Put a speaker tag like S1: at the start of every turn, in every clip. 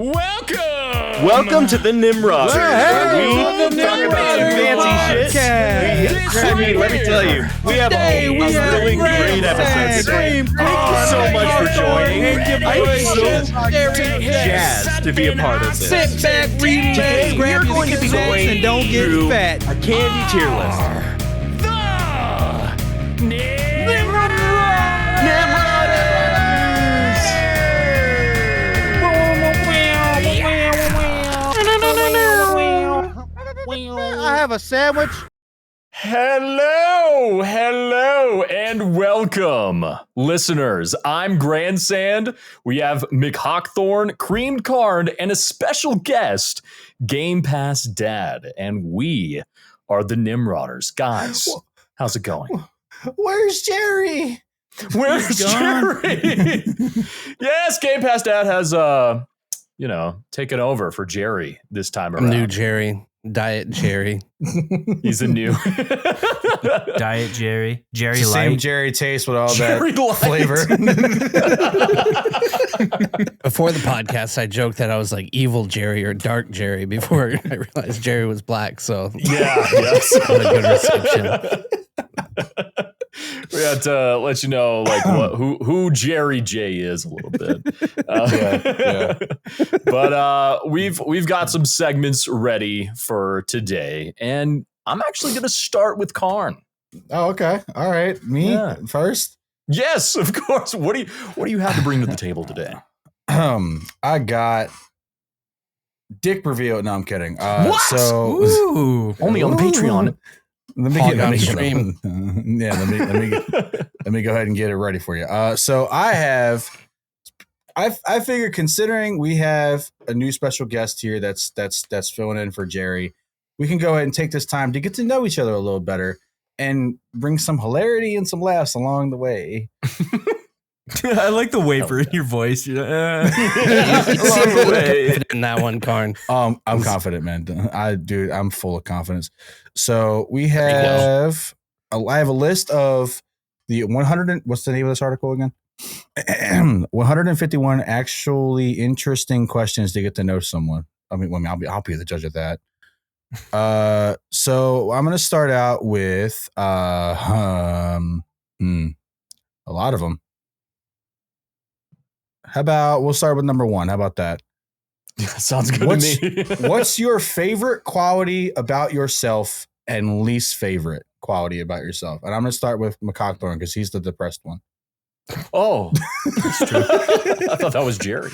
S1: Welcome to the Nimrodders, where we talk about some fancy shit. Let me tell you, we have a really great episode today. Thank you so much for joining. I'm so jazzed to be a part of this.
S2: Sit back, relax, grab your consents, and don't get fat.
S1: A candy tier list.
S2: I have a sandwich.
S3: Hello, and welcome, listeners. I'm GrandSand. We have McHawkthorn, KreamedKARN, and a special guest, GamePassDad, and we are the Nimrodders. Guys, how's it going?
S2: Where's Jerry?
S3: Where's Jerry? Yes, GamePassDad has taken over for Jerry this time around.
S4: New Jerry. Diet Jerry.
S3: He's a new
S5: Diet Jerry. Jerry Light.
S2: Same Jerry taste with all
S3: Jerry
S2: that
S3: Light.
S2: flavor.
S4: Before the podcast, I joked that I was like evil Jerry or dark Jerry before I realized Jerry was black. So
S3: yes.
S4: What a good reception.
S3: We had to let you know who Jerry J is a little bit. But we've got some segments ready for today, and I'm actually going to start with Karn.
S2: Oh, okay. All right. Me first.
S3: Yes, of course. What do you have to bring to the table today?
S2: I got dick reveal. No, I'm kidding.
S3: What?
S2: So
S3: only on the Patreon.
S2: Let me go ahead and get it ready for you. So I figure, considering we have a new special guest here that's filling in for Jerry, we can go ahead and take this time to get to know each other a little better and bring some hilarity and some laughs along the way.
S5: I like the waver in your voice.
S4: In that one, Karn.
S2: I'm confident, man. I'm full of confidence. So we have, I have a list of the 100. What's the name of this article again? 151 actually interesting questions to get to know someone. I'll be the judge of that. So I'm going to start out with a lot of them. How about we'll start with number 1? How about that?
S3: Sounds good to me.
S2: What's your favorite quality about yourself and least favorite quality about yourself? And I'm going to start with McHawkthorn because he's the depressed one.
S3: Oh, that's true. I thought that was Jerry.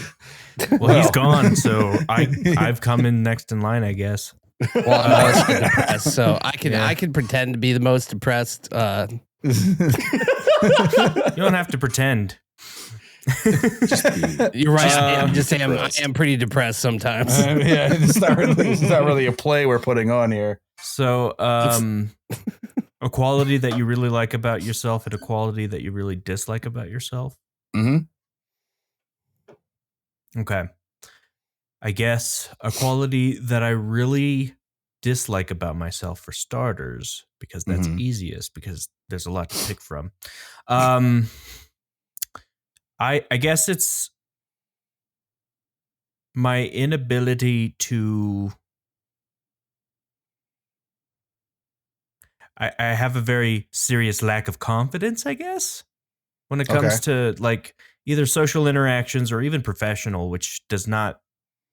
S5: Well, he's gone, so I've come in next in line, I guess.
S4: Well, I'm most depressed, so I can pretend to be the most depressed.
S5: You don't have to pretend.
S4: You're right. I'm just saying I am pretty depressed sometimes.
S2: It's not really a play we're putting on here.
S5: So, a quality that you really like about yourself and a quality that you really dislike about yourself.
S2: Mm-hmm.
S5: Okay. I guess a quality that I really dislike about myself, for starters, because that's easiest, because there's a lot to pick from. I guess it's my inability to. I have a very serious lack of confidence, I guess, when it comes to either social interactions or even professional, which does not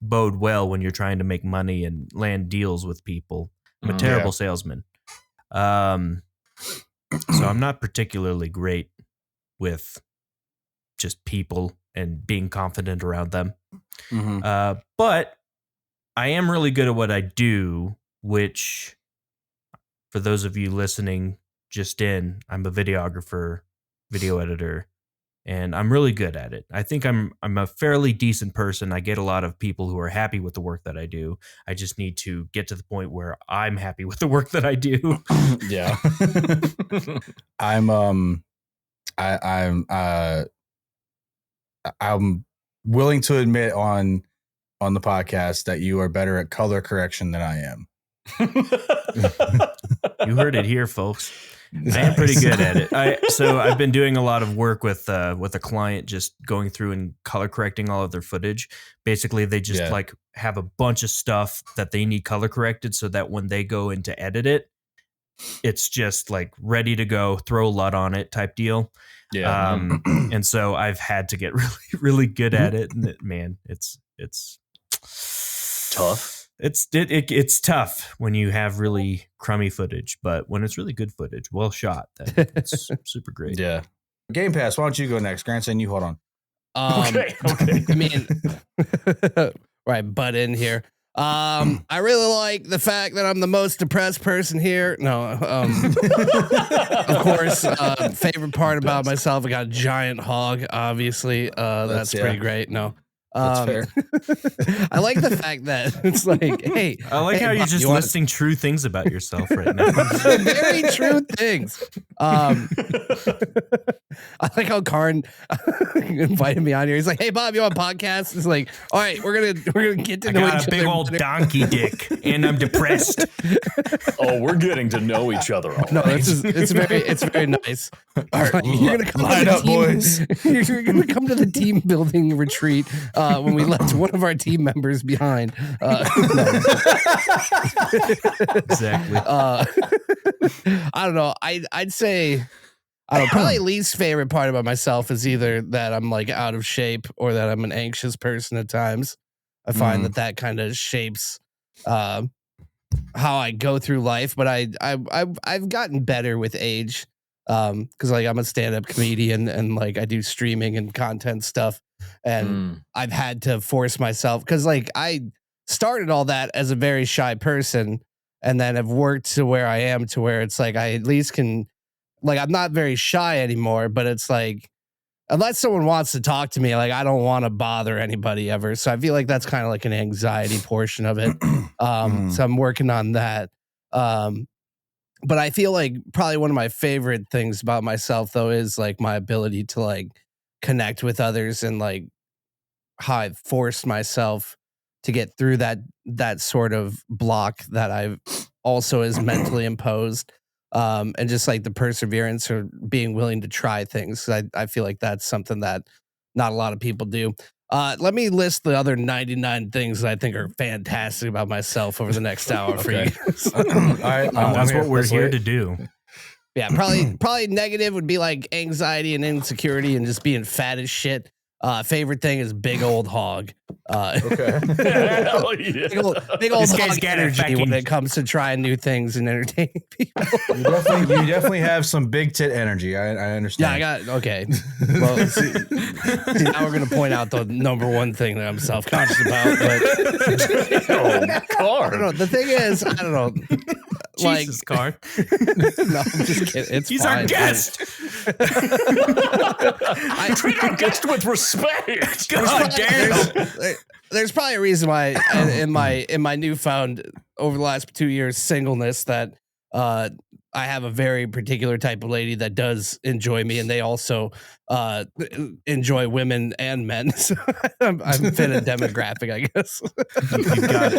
S5: bode well when you're trying to make money and land deals with people. I'm a terrible salesman. So I'm not particularly great with just people and being confident around them. But I am really good at what I do, which, for those of you listening I'm a videographer, video editor, and I'm really good at it. I think I'm a fairly decent person. I get a lot of people who are happy with the work that I do. I just need to get to the point where I'm happy with the work that I do.
S2: Yeah. I'm willing to admit on the podcast that you are better at color correction than I am.
S5: You heard it here, folks. I am pretty good at it. So I've been doing a lot of work with a client, just going through and color correcting all of their footage. Basically, they just like have a bunch of stuff that they need color corrected so that when they go in to edit it, it's just like ready to go, throw a LUT on it type deal.
S1: Yeah.
S5: And so I've had to get really, really good at it. And man, it's
S1: Tough.
S5: It's tough when you have really crummy footage, but when it's really good footage, well shot, then it's super great.
S2: Yeah. Game Pass, why don't you go next? GrandSand, you hold on.
S1: Okay.
S4: I mean, right, butt in here. I really like the fact that I'm the most depressed person here. No, of course, favorite part about myself, I got a giant hog, obviously. That's pretty great. No.
S2: That's fair.
S4: I like the fact that it's like, hey,
S5: I like how you're just listing true things about yourself right now.
S4: Very true things. I like how Karn invited me on here. He's like, "Hey, Bob, you want a podcast?" It's like, "All right, we're gonna get to know each other." I got a
S5: big old donkey dick, and I'm depressed.
S3: Oh, we're getting to know each other. All
S4: No,
S3: right.
S4: it's very nice.
S2: All right,
S4: Like, you're gonna come
S2: line
S4: to the
S2: up,
S4: team,
S2: boys.
S4: You're gonna come to the team building retreat when we left one of our team members behind.
S5: Exactly.
S4: I don't know. I'd say, I don't know, probably least favorite part about myself is either that I'm like out of shape or that I'm an anxious person at times. I find that kind of shapes how I go through life, but I've gotten better with age. Because like I'm a stand-up comedian and like I do streaming and content stuff, and I've had to force myself because like I started all that as a very shy person, and then I've worked to where I am to where it's like I at least can, like, I'm not very shy anymore, but it's like unless someone wants to talk to me, like I don't want to bother anybody ever. So I feel like that's kind of like an anxiety portion of it. So I'm working on that. But I feel like probably one of my favorite things about myself though is like my ability to like connect with others and like how I've forced myself to get through that sort of block that I've also is mentally imposed. And just like the perseverance or being willing to try things. I feel like that's something that not a lot of people do. Let me list the other 99 things that I think are fantastic about myself over the next hour for you.
S2: All right,
S5: That's what we're here to do.
S4: Yeah, probably negative would be like anxiety and insecurity and just being fat as shit. Favorite thing is big old hog.
S2: Okay.
S3: Hell yeah.
S4: Big old
S5: This guy's
S4: hog
S5: got a
S4: energy
S5: fucking-
S4: when it comes to trying new things and entertaining people.
S2: You definitely have some big tit energy. I
S4: Yeah,
S2: understand.
S4: I got okay. Well, see, now we're gonna point out the number one thing that I'm self-conscious about. But I don't know. The thing is, I don't know. Like,
S5: Jesus, Karn.
S4: no, I'm just kidding. It's
S5: He's
S4: fine.
S5: our guest.
S3: Treat our guest with respect.
S5: God damn.
S4: There's probably a reason why in my newfound over the last 2 years singleness that I have a very particular type of lady that does enjoy me, and they also enjoy women and men. So I'm fit a demographic, I guess.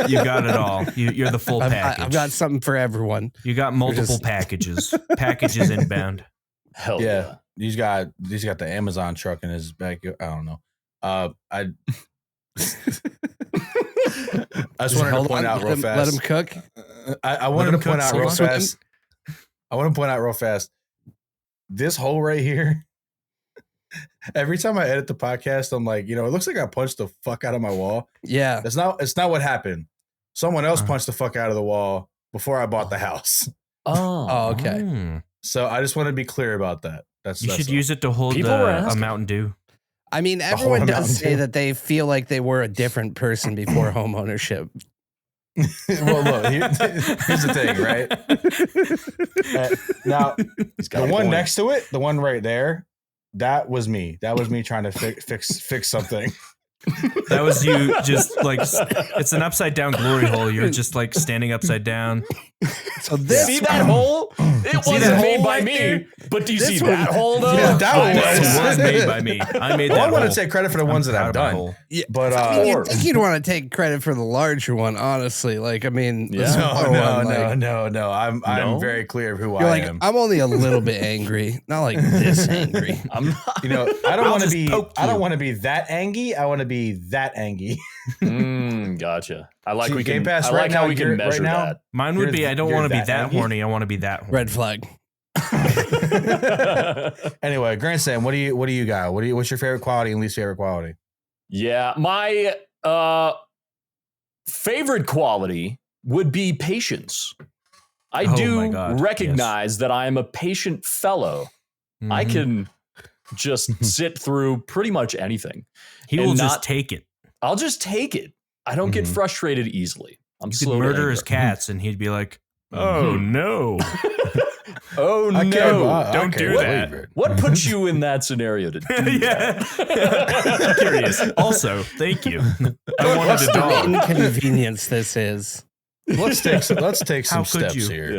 S5: You got it all. You're the full package.
S4: I've got something for everyone.
S5: You got multiple packages inbound.
S3: Hell
S2: Yeah, he's got the Amazon truck in his back. I don't know. I just wanted to point out real fast.
S4: Let him cook.
S2: I wanted to point out real
S4: someone.
S2: fast. I want to point out real fast. This hole right here. Every time I edit the podcast, I'm like, it looks like I punched the fuck out of my wall.
S4: Yeah.
S2: It's not what happened. Someone else punched the fuck out of the wall before I bought the house.
S4: Oh, okay.
S2: So I just want to be clear about that.
S5: You should use it to hold
S3: People were
S5: a
S3: asking.
S5: Mountain Dew.
S4: I mean, everyone
S2: whole
S4: does
S2: amount.
S4: say that they feel like they were a different person before home ownership.
S2: Well, look, here's the thing, right? Now, the one next to it, the one right there, that was me. That was me trying to fix something.
S5: That was you just like, it's an upside down glory hole. You're just like standing upside down.
S4: So this
S3: See that hole? It wasn't made by me, but do you see that hole though?
S2: Yeah, that one
S5: was made by me. I made that.
S2: I want
S5: hole.
S2: to take credit for the ones that I've
S5: proud of my
S2: done.
S5: hole.
S4: Yeah,
S2: But
S4: I mean,
S3: Or-
S4: you'd think you'd want to take credit for the larger one, honestly. Like, I mean, the smaller one, like,
S2: no. I'm
S3: No?
S2: very clear of who
S4: you're
S2: I
S4: like,
S2: am.
S4: I'm only a little bit angry, not like this angry.
S3: I'm not.
S2: You know, I don't
S5: I'll
S2: want to
S5: just
S2: be.
S5: poke
S2: I don't
S5: you.
S2: want to be that angry. I want to be that angry.
S3: Gotcha. I like
S2: See,
S3: we
S2: Game
S3: can.
S2: Pass
S3: I
S2: right
S3: like
S2: now,
S3: how we
S2: you're-
S3: can
S2: right
S3: measure
S2: now-
S3: that.
S5: Mine would be I don't
S2: You're
S5: want to be
S2: that
S5: that
S2: angry?
S5: horny. I want to be that horny.
S4: Red flag.
S2: Anyway, GrandSand, what do you got? What's your favorite quality and least favorite quality?
S3: Yeah, my favorite quality would be patience. I
S5: Oh my
S3: do
S5: God,
S3: recognize that I am a patient fellow. I
S5: Mhm.
S3: can just sit through pretty much anything.
S5: He
S3: and
S5: will
S3: not-
S5: just take it.
S3: I'll just take it. I don't get
S2: Mhm.
S3: frustrated easily. I'm
S5: You could
S3: slow to
S5: murder his
S3: anger.
S5: cats, and he'd be like, "Oh no,
S3: Oh
S2: I can't-
S3: no!
S2: I
S5: don't
S2: can't
S5: do
S2: believe
S5: that.
S2: it.
S3: What put you in that scenario to do
S5: yeah."
S3: that?
S5: Curious. Also, thank you. I wanted a
S4: What
S5: dog.
S4: an inconvenience this is.
S2: Let's take some
S5: How could
S2: steps
S5: you?
S2: here.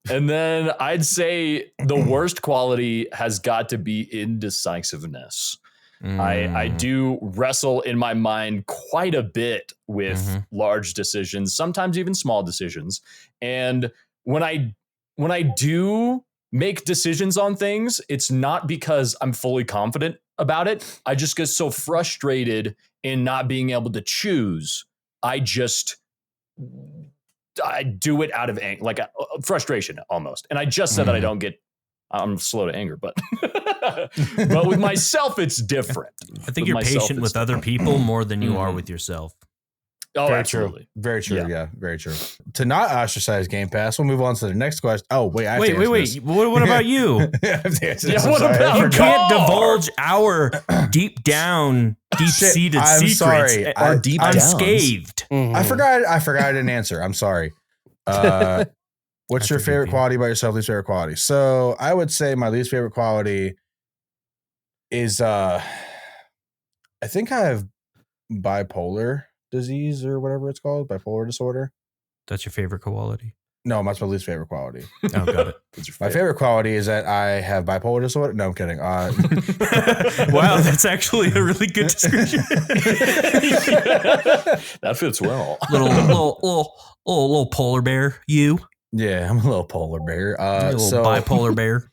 S3: Yeah. And then I'd say the worst quality has got to be indecisiveness. I
S5: Mm.
S3: do wrestle in my mind quite a bit with
S5: Mhm.
S3: large decisions, sometimes even small decisions. And when I do make decisions on things, it's not because I'm fully confident about it. I just get so frustrated in not being able to choose. I do it out of like frustration almost. And I just said that I don't get. I'm slow to anger, but but with myself, it's different.
S5: I think
S3: With
S5: you're
S3: myself,
S5: patient
S3: it's
S5: with other
S3: different.
S5: people more than you are
S3: Mhm.
S5: with yourself.
S3: Oh,
S2: Very
S3: absolutely.
S2: true. Very true.
S3: Yeah.
S2: Yeah, very true. To not ostracize Game Pass, we'll move on to the next question. Oh, wait. I have to
S5: Wait.
S2: answer this.
S5: What about you?
S2: I have to answer
S3: Yeah,
S2: this. I'm
S3: what
S2: sorry, I
S3: about
S5: You
S2: forgot.
S5: can't
S3: Car.
S5: divulge our deep down, deep-seated
S2: I'm
S5: secrets
S2: sorry.
S3: Our deep downs.
S5: unscathed.
S2: I forgot. I didn't answer. I'm sorry. What's
S5: I
S2: your
S5: forgive
S2: favorite
S5: you.
S2: quality about yourself? Least favorite quality. So I would say my least favorite quality is I think I have bipolar disease or whatever it's called, bipolar disorder.
S5: That's your favorite quality.
S2: No, that's my least favorite quality.
S5: Oh, got it.
S3: What's your
S2: My favorite quality is that I have bipolar disorder. No, I'm kidding.
S5: Wow, that's actually a really good description.
S3: That fits well.
S5: little polar bear. You,
S2: Yeah, I'm a little polar bear.
S5: little
S2: So
S5: bipolar bear.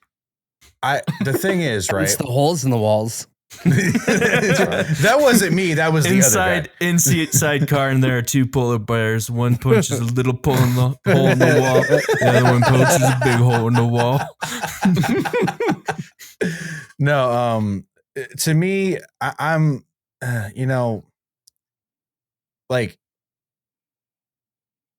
S2: the thing is, right?
S4: It's the holes in the walls.
S2: That wasn't me. That was the other guy.
S5: Inside car, and there are two polar bears. One punches a little hole in the wall. The other one punches a big hole in the wall.
S2: No, to me, I'm, like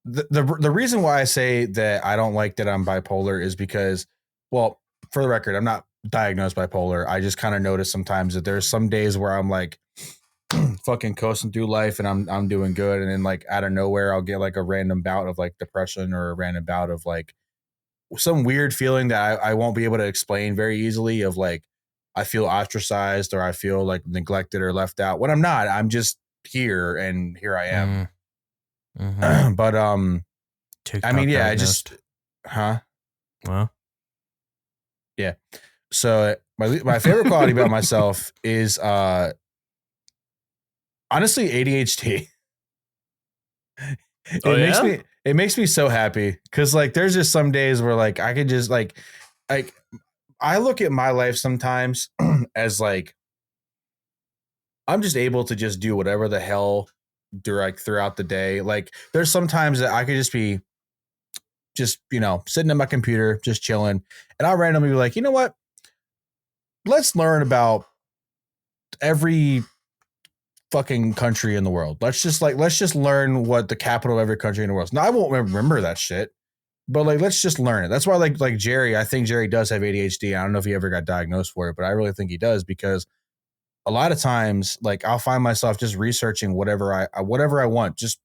S2: the reason why I say that I don't like that I'm bipolar is because, well, for the record, I'm not diagnosed bipolar. I just kind of notice sometimes that there's some days where I'm like fucking coasting through life and I'm doing good, and then like out of nowhere I'll get like a random bout of like depression or a random bout of like some weird feeling that I won't be able to explain very easily, of like I feel ostracized or I feel like neglected or left out, when I'm not. I'm just here, and here I am.
S5: Mhm.
S2: But I
S5: TikTok
S2: mean, yeah,
S5: diagnosed. Well,
S2: So my favorite quality about myself is honestly ADHD. It makes me so happy, because like there's just some days where like I could just like I look at my life sometimes as like I'm just able to just do whatever the hell throughout the day. Like there's sometimes that I could just be sitting at my computer just chilling, and I'll randomly be like, you know what? Let's learn about every fucking country in the world. Let's just learn what the capital of every country in the world is. Now I won't remember that shit, but like let's just learn it. That's why like Jerry, I think Jerry does have ADHD. I don't know if he ever got diagnosed for it, but I really think he does, because a lot of times like I'll find myself just researching whatever I want, just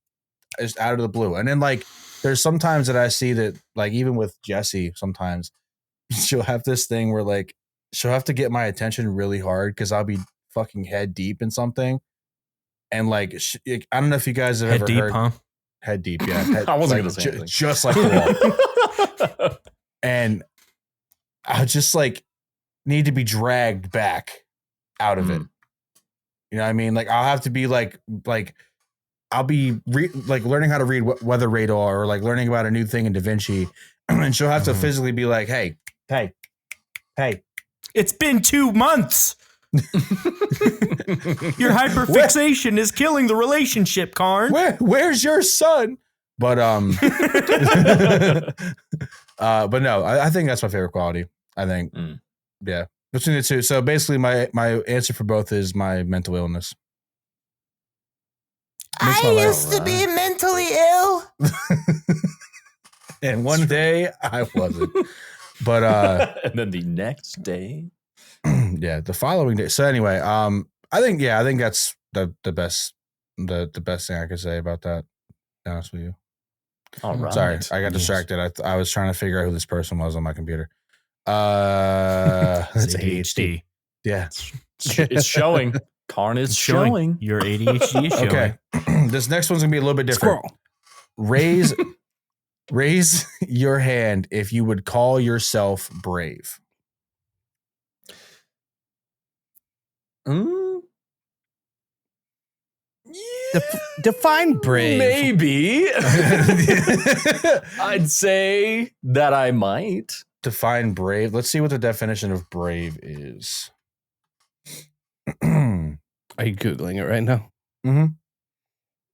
S2: out of the blue. And then like there's sometimes that I see that like even with Jessie, sometimes she'll have this thing where like she'll have to get my attention really hard because I'll be fucking head deep in something. And like, I don't know if you guys have
S5: head
S2: ever
S5: deep,
S2: heard
S5: huh?
S2: Head deep. Yeah.
S3: I wasn't going to say anything.
S2: just like the wall. And I just like need to be dragged back out of it. You know what I mean? Like I'll have to be like I'll be like learning how to read weather radar or like learning about a new thing in DaVinci, and she'll have to physically be like, hey.
S5: It's been 2 months. Your hyperfixation is killing the relationship, Karn.
S2: Where's your son? But but no, I think that's my favorite quality. I think, yeah, between the two. So basically, my answer for both is my mental illness.
S6: I used to be mentally ill.
S2: And one day I wasn't. But
S3: and then the next day,
S2: yeah, the following day. So anyway, I think that's the best thing I could say about that. To be honest with you.
S3: all right.
S2: Sorry, I got distracted. I was trying to figure out who this person was on my computer. That's ADHD. Yeah,
S3: It's showing. Karn is showing.
S5: Your ADHD is showing.
S2: okay. This next one's gonna be a little bit different.
S4: Squirrel.
S2: Raise your hand if you would call yourself brave.
S4: Define brave.
S3: Maybe. I'd say that I might.
S2: Define brave. Let's see what the definition of brave is. Mm-hmm.
S4: Are you Googling it right now?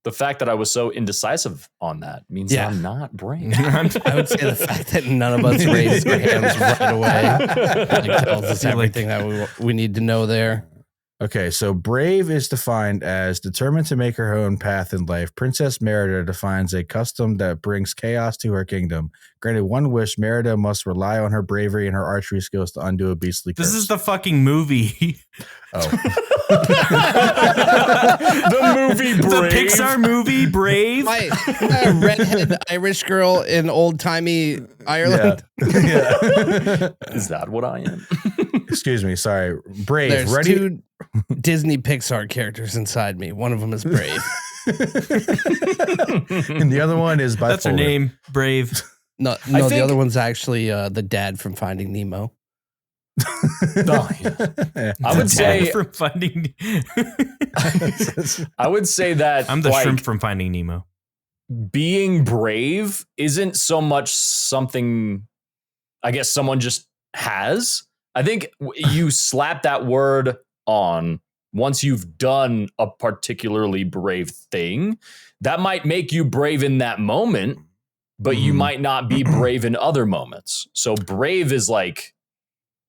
S3: The fact that I was so indecisive on that means that I'm not brave.
S4: I would say the fact that none of us raised our hands right away like, tells us everything that we need to know there.
S2: Okay, so brave is defined as determined to make her own path in life. Princess Merida defines a custom that brings chaos to her kingdom. Granted one wish, Merida must rely on her bravery and her archery skills to undo a beastly curse.
S5: This is the fucking movie.
S2: Oh.
S3: The movie Brave.
S5: The Pixar movie Brave.
S4: My redhead Irish girl in old-timey Ireland.
S2: Yeah.
S3: Is that what I am?
S2: Excuse me, sorry. Brave.
S4: There's
S2: Ready?
S4: 2 Disney Pixar characters inside me. One of them is Brave.
S2: And the other one is bipolar.
S5: That's her name, Brave.
S4: No, the other one's actually the dad from Finding Nemo.
S3: Oh, yeah. I would say
S5: from Finding.
S3: I would say that
S5: I'm the
S3: like,
S5: shrimp from Finding Nemo.
S3: being brave isn't so much something I guess someone just has. I think you slap that word on once you've done a particularly brave thing. That might make you brave in that moment, but you might not be brave in other moments. So brave is like,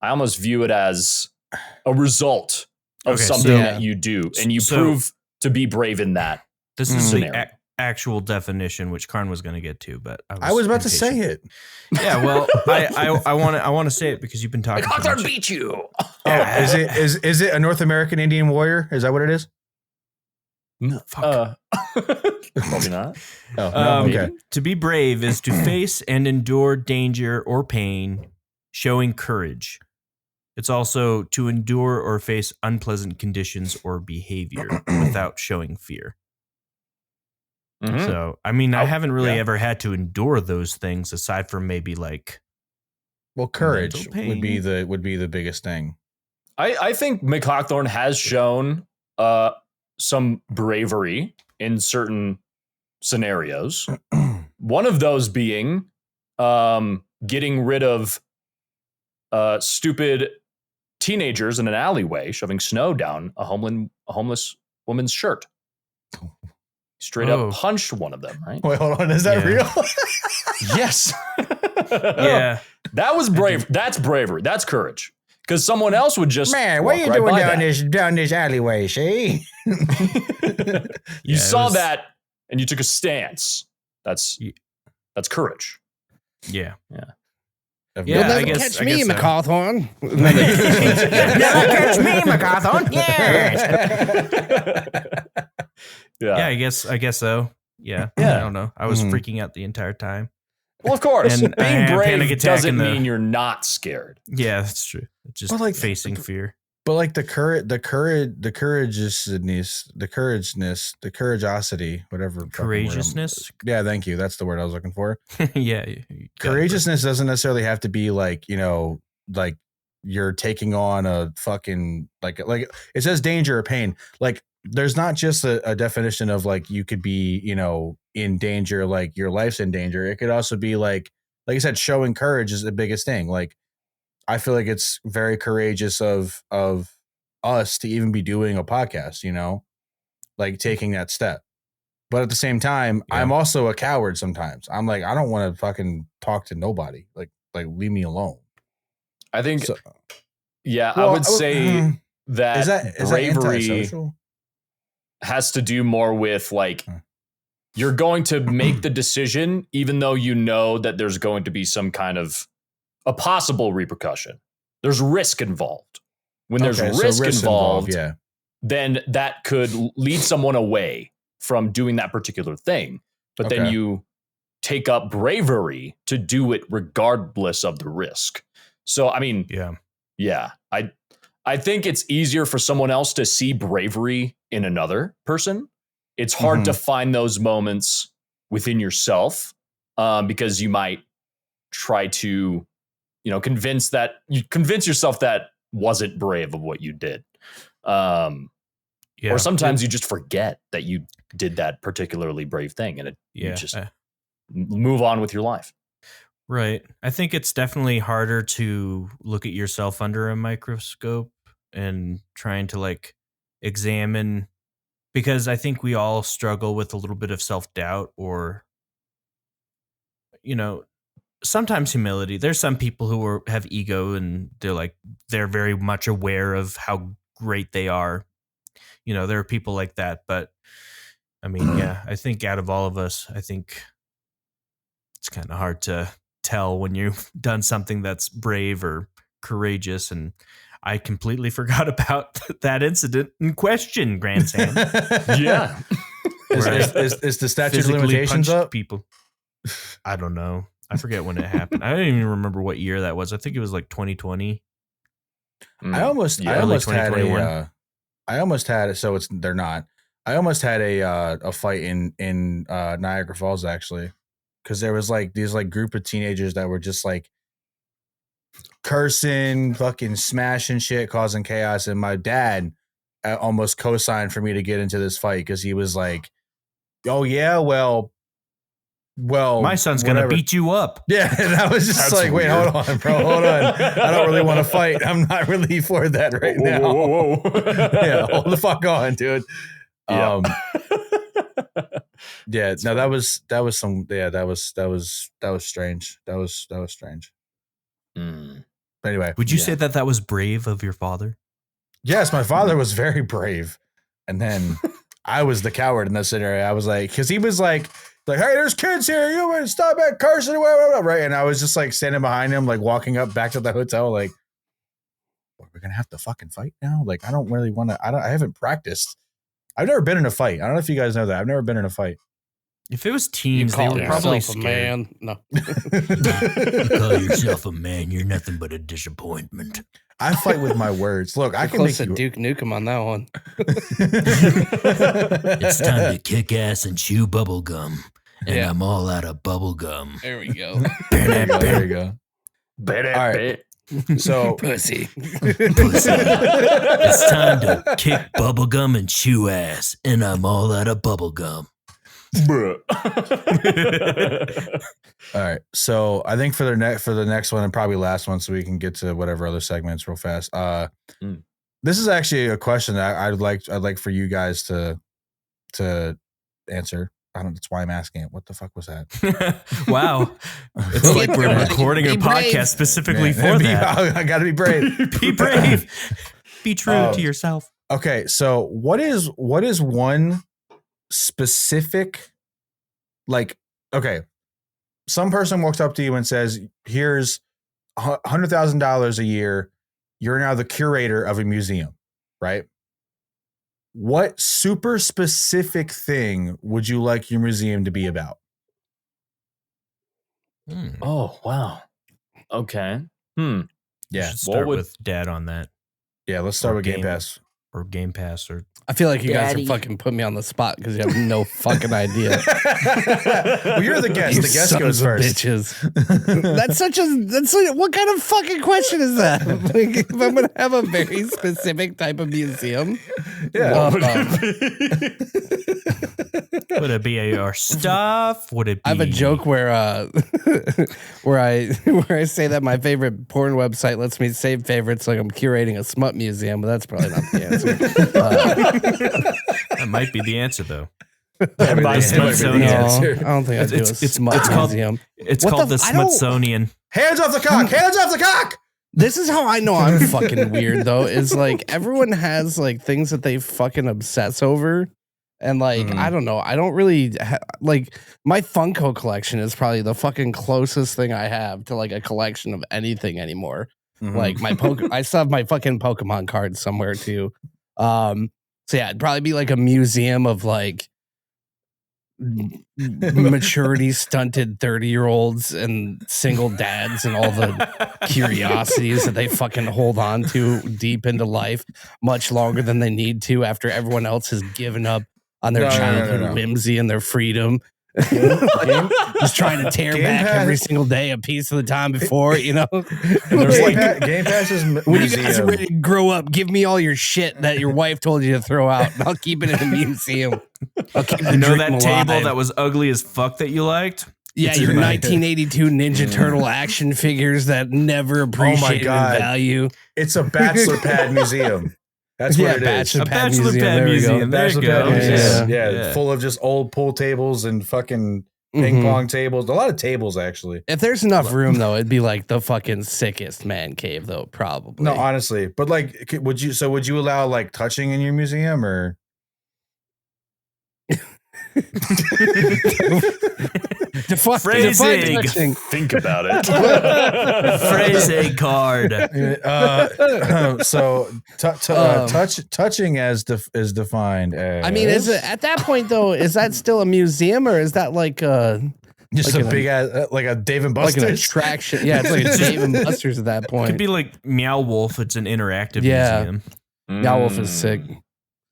S3: I almost view it as a result of something that you do, and you prove to be brave in that.
S5: This is
S3: scenario.
S5: the actual definition, which Karn was going to get to, but
S2: I was about to say it.
S5: Yeah, well, I want to say it because you've been talking.
S3: McHawkthorn beat you.
S2: Oh, is it a North American Indian warrior? Is that what it is?
S3: No, probably not.
S2: Oh, no, okay.
S5: To be brave is to face and endure danger or pain, showing courage. It's also to endure or face unpleasant conditions or behavior without showing fear.
S3: Mm-hmm.
S5: So, I mean, I haven't really ever had to endure those things aside from maybe like,
S2: well, courage would be the biggest thing.
S3: I think McHawkthorn has shown some bravery in certain scenarios. One of those being getting rid of stupid teenagers in an alleyway, shoving snow down a homeless woman's shirt. Straight up punched one of them, right?
S2: Wait, hold on. Is that real?
S3: Yes.
S5: yeah.
S3: That was brave. That's bravery. That's courage. Because someone else would just
S2: Man, what are you doing down this alleyway, see?
S3: You saw that and you took a stance. That's courage.
S5: Yeah.
S3: Yeah.
S4: You'll never catch me, McHawkthorn.
S6: Never catch me, McHawkthorn. Yes.
S5: Yeah, I guess so. Yeah. I don't know. I was freaking out the entire time.
S3: Well, of course.
S5: And
S3: being brave doesn't mean you're not scared.
S5: Yeah, that's true. Just like facing fear.
S2: But like the courageosity, whatever.
S5: Courageousness?
S2: Yeah, thank you. That's the word I was looking for.
S5: Yeah.
S2: Courageousness doesn't necessarily have to be like, like you're taking on a fucking like it says danger or pain. Like there's not just a definition of like you could be, you know, in danger, like your life's in danger. It could also be like I said, showing courage is the biggest thing. Like I feel like it's very courageous of us to even be doing a podcast, you know, like taking that step. But at the same time, I'm also a coward sometimes. I'm like, I don't want to fucking talk to nobody. Like leave me alone.
S3: I think,
S2: So,
S3: I would say that
S2: is
S3: bravery
S2: that
S3: has to do more with like, you're going to make the decision, even though you know that there's going to be some kind of a possible repercussion. There's risk involved. When there's risk involved, then that could lead someone away from doing that particular thing. But then you take up bravery to do it regardless of the risk. So, I mean, I think it's easier for someone else to see bravery in another person. It's hard to find those moments within yourself because you might try to, you know, convince yourself that wasn't brave of what you did. Or sometimes you just forget that you did that particularly brave thing and you just move on with your life.
S5: Right. I think it's definitely harder to look at yourself under a microscope and trying to like examine, because I think we all struggle with a little bit of self-doubt or, you know, sometimes humility. There's some people who have ego and they're very much aware of how great they are. You know, there are people like that, but I mean, I think out of all of us, I think it's kind of hard to tell when you've done something that's brave or courageous. And I completely forgot about that incident in question, GrandSand.
S2: Is the statute of limitations up?
S5: People. I don't know. I forget when it happened. I don't even remember what year that was. I think it was like 2020.
S2: I almost had it. So they're not. I almost had a fight in Niagara Falls actually, because there was like these like group of teenagers that were just like cursing, fucking smashing shit, causing chaos, and my dad almost co-signed for me to get into this fight because he was like, "Oh yeah, well,
S5: my son's gonna beat you up."
S2: Yeah, and I was just like, "Wait, hold on, bro, hold on. I don't really want to fight. I'm not really for that right now."
S3: Whoa.
S2: Yeah, hold the fuck on, dude. No, that was strange. That was strange. But anyway,
S5: would you say that was brave of your father?
S2: Yes, my father was very brave, and then I was the coward in that scenario. I was like, because he was like, hey, there's kids here. You want to stop at Carson, right? And I was just like standing behind him, like walking up back to the hotel, like, we're gonna have to fucking fight now. Like, I don't really want to. I haven't practiced. I've never been in a fight. I don't know if you guys know that. I've never been in a fight.
S5: If it was teens, they were probably scared.
S4: Man. No.
S6: You call yourself a man, you're nothing but a disappointment.
S2: I fight with my words. Look, I can make you
S4: Duke Nukem on that one.
S6: It's time to kick ass and chew bubble gum. And I'm all out of bubble gum.
S4: There we go.
S2: There you go. All right. So
S4: Pussy.
S6: It's time to kick bubble gum and chew ass. And I'm all out of bubble gum.
S3: Bruh.
S2: All right. So I think for the next one and probably last one, so we can get to whatever other segments real fast. This is actually a question that I'd like for you guys to answer. That's why I'm asking it. What the fuck was that?
S5: Wow. It's like we're recording a podcast specifically for that.
S2: I gotta be brave.
S5: Be brave. Be true to yourself.
S2: Okay. So what is one specific, like, okay, some person walks up to you and says, here's $100,000 a year. You're now the curator of a museum, right? What super specific thing would you like your museum to be about?
S3: Oh, wow. Okay.
S2: Yeah.
S5: Start with Dad on that.
S2: Yeah, let's start with Game Pass.
S5: or Game Pass or.
S4: I feel like you guys
S6: Daddy.
S4: are fucking putting me on the spot because you have no fucking idea.
S2: Well, you're the guest.
S4: You
S2: The guest
S4: sons
S2: goes
S4: of
S2: first.
S4: bitches. What kind of fucking question is that? Like, if I'm gonna have a very specific type of museum,
S2: Yeah.
S5: Would it be our stuff? Would it be?
S4: I have a joke where where I say that my favorite porn website lets me save favorites, like I'm curating a smut museum, but that's probably not the answer.
S5: That might be the answer, though.
S2: That
S3: might
S5: The
S3: be
S5: Smithsonian.
S4: No, I
S2: answer.
S4: don't think I do a smut
S5: called-
S4: museum.
S5: It's
S4: What
S5: called
S4: the
S5: the
S4: f- I don't-
S5: Smithsonian.
S2: Hands off the cock! Hands off the cock!
S4: This is how I know I'm fucking weird, though. Is like everyone has like things that they fucking obsess over, and like I don't know. I don't really like my Funko collection is probably the fucking closest thing I have to like a collection of anything anymore. Like my I still have my fucking Pokemon cards somewhere too. So yeah, it'd probably be like a museum of like maturity stunted 30-year-olds and single dads and all the curiosities that they fucking hold on to deep into life much longer than they need to after everyone else has given up on their
S2: No, no, no,
S4: childhood
S2: no, no.
S4: whimsy and their freedom. Just trying to tear
S2: Game
S4: back
S2: Pass-
S4: every single day a piece of the time before, you know.
S2: There's Game Pass's
S4: When you guys are
S2: museum.
S4: ready to grow up, give me all your shit that your wife told you to throw out, and I'll keep it in a museum. I'll keep the
S5: You know
S4: dream
S5: that table
S4: alive.
S5: that was ugly as fuck that you liked?
S4: Yeah,
S2: It's
S4: your
S2: in my-
S4: 1982 Ninja Turtle action figures that never appreciated
S2: God.
S4: value.
S2: It's a bachelor pad museum. That's what it is.
S5: A bachelor pad museum. There you
S2: Bachelor
S5: go.
S2: pad museum.
S4: Yeah.
S2: Yeah, full of just old pool tables and fucking ping
S4: Mhm.
S2: pong tables. A lot of tables, actually.
S4: If there's enough room, though, it'd be like the fucking sickest man cave, though, probably.
S2: No, honestly, but like, would you allow like touching in your museum or?
S5: Phrasing.
S4: touching.
S3: Think about it.
S5: Phrasing card.
S2: So touching as is defined as.
S4: I mean, is it at that point though? Is that still a museum or is that like
S2: just
S4: like
S2: a big ass like a Dave and
S4: like an
S2: Buster's?
S4: attraction? Yeah, it's like a Dave and Buster's at that point.
S5: Could be like Meow Wolf. It's an interactive
S4: Yeah.
S5: museum.
S4: Meow Wolf is sick.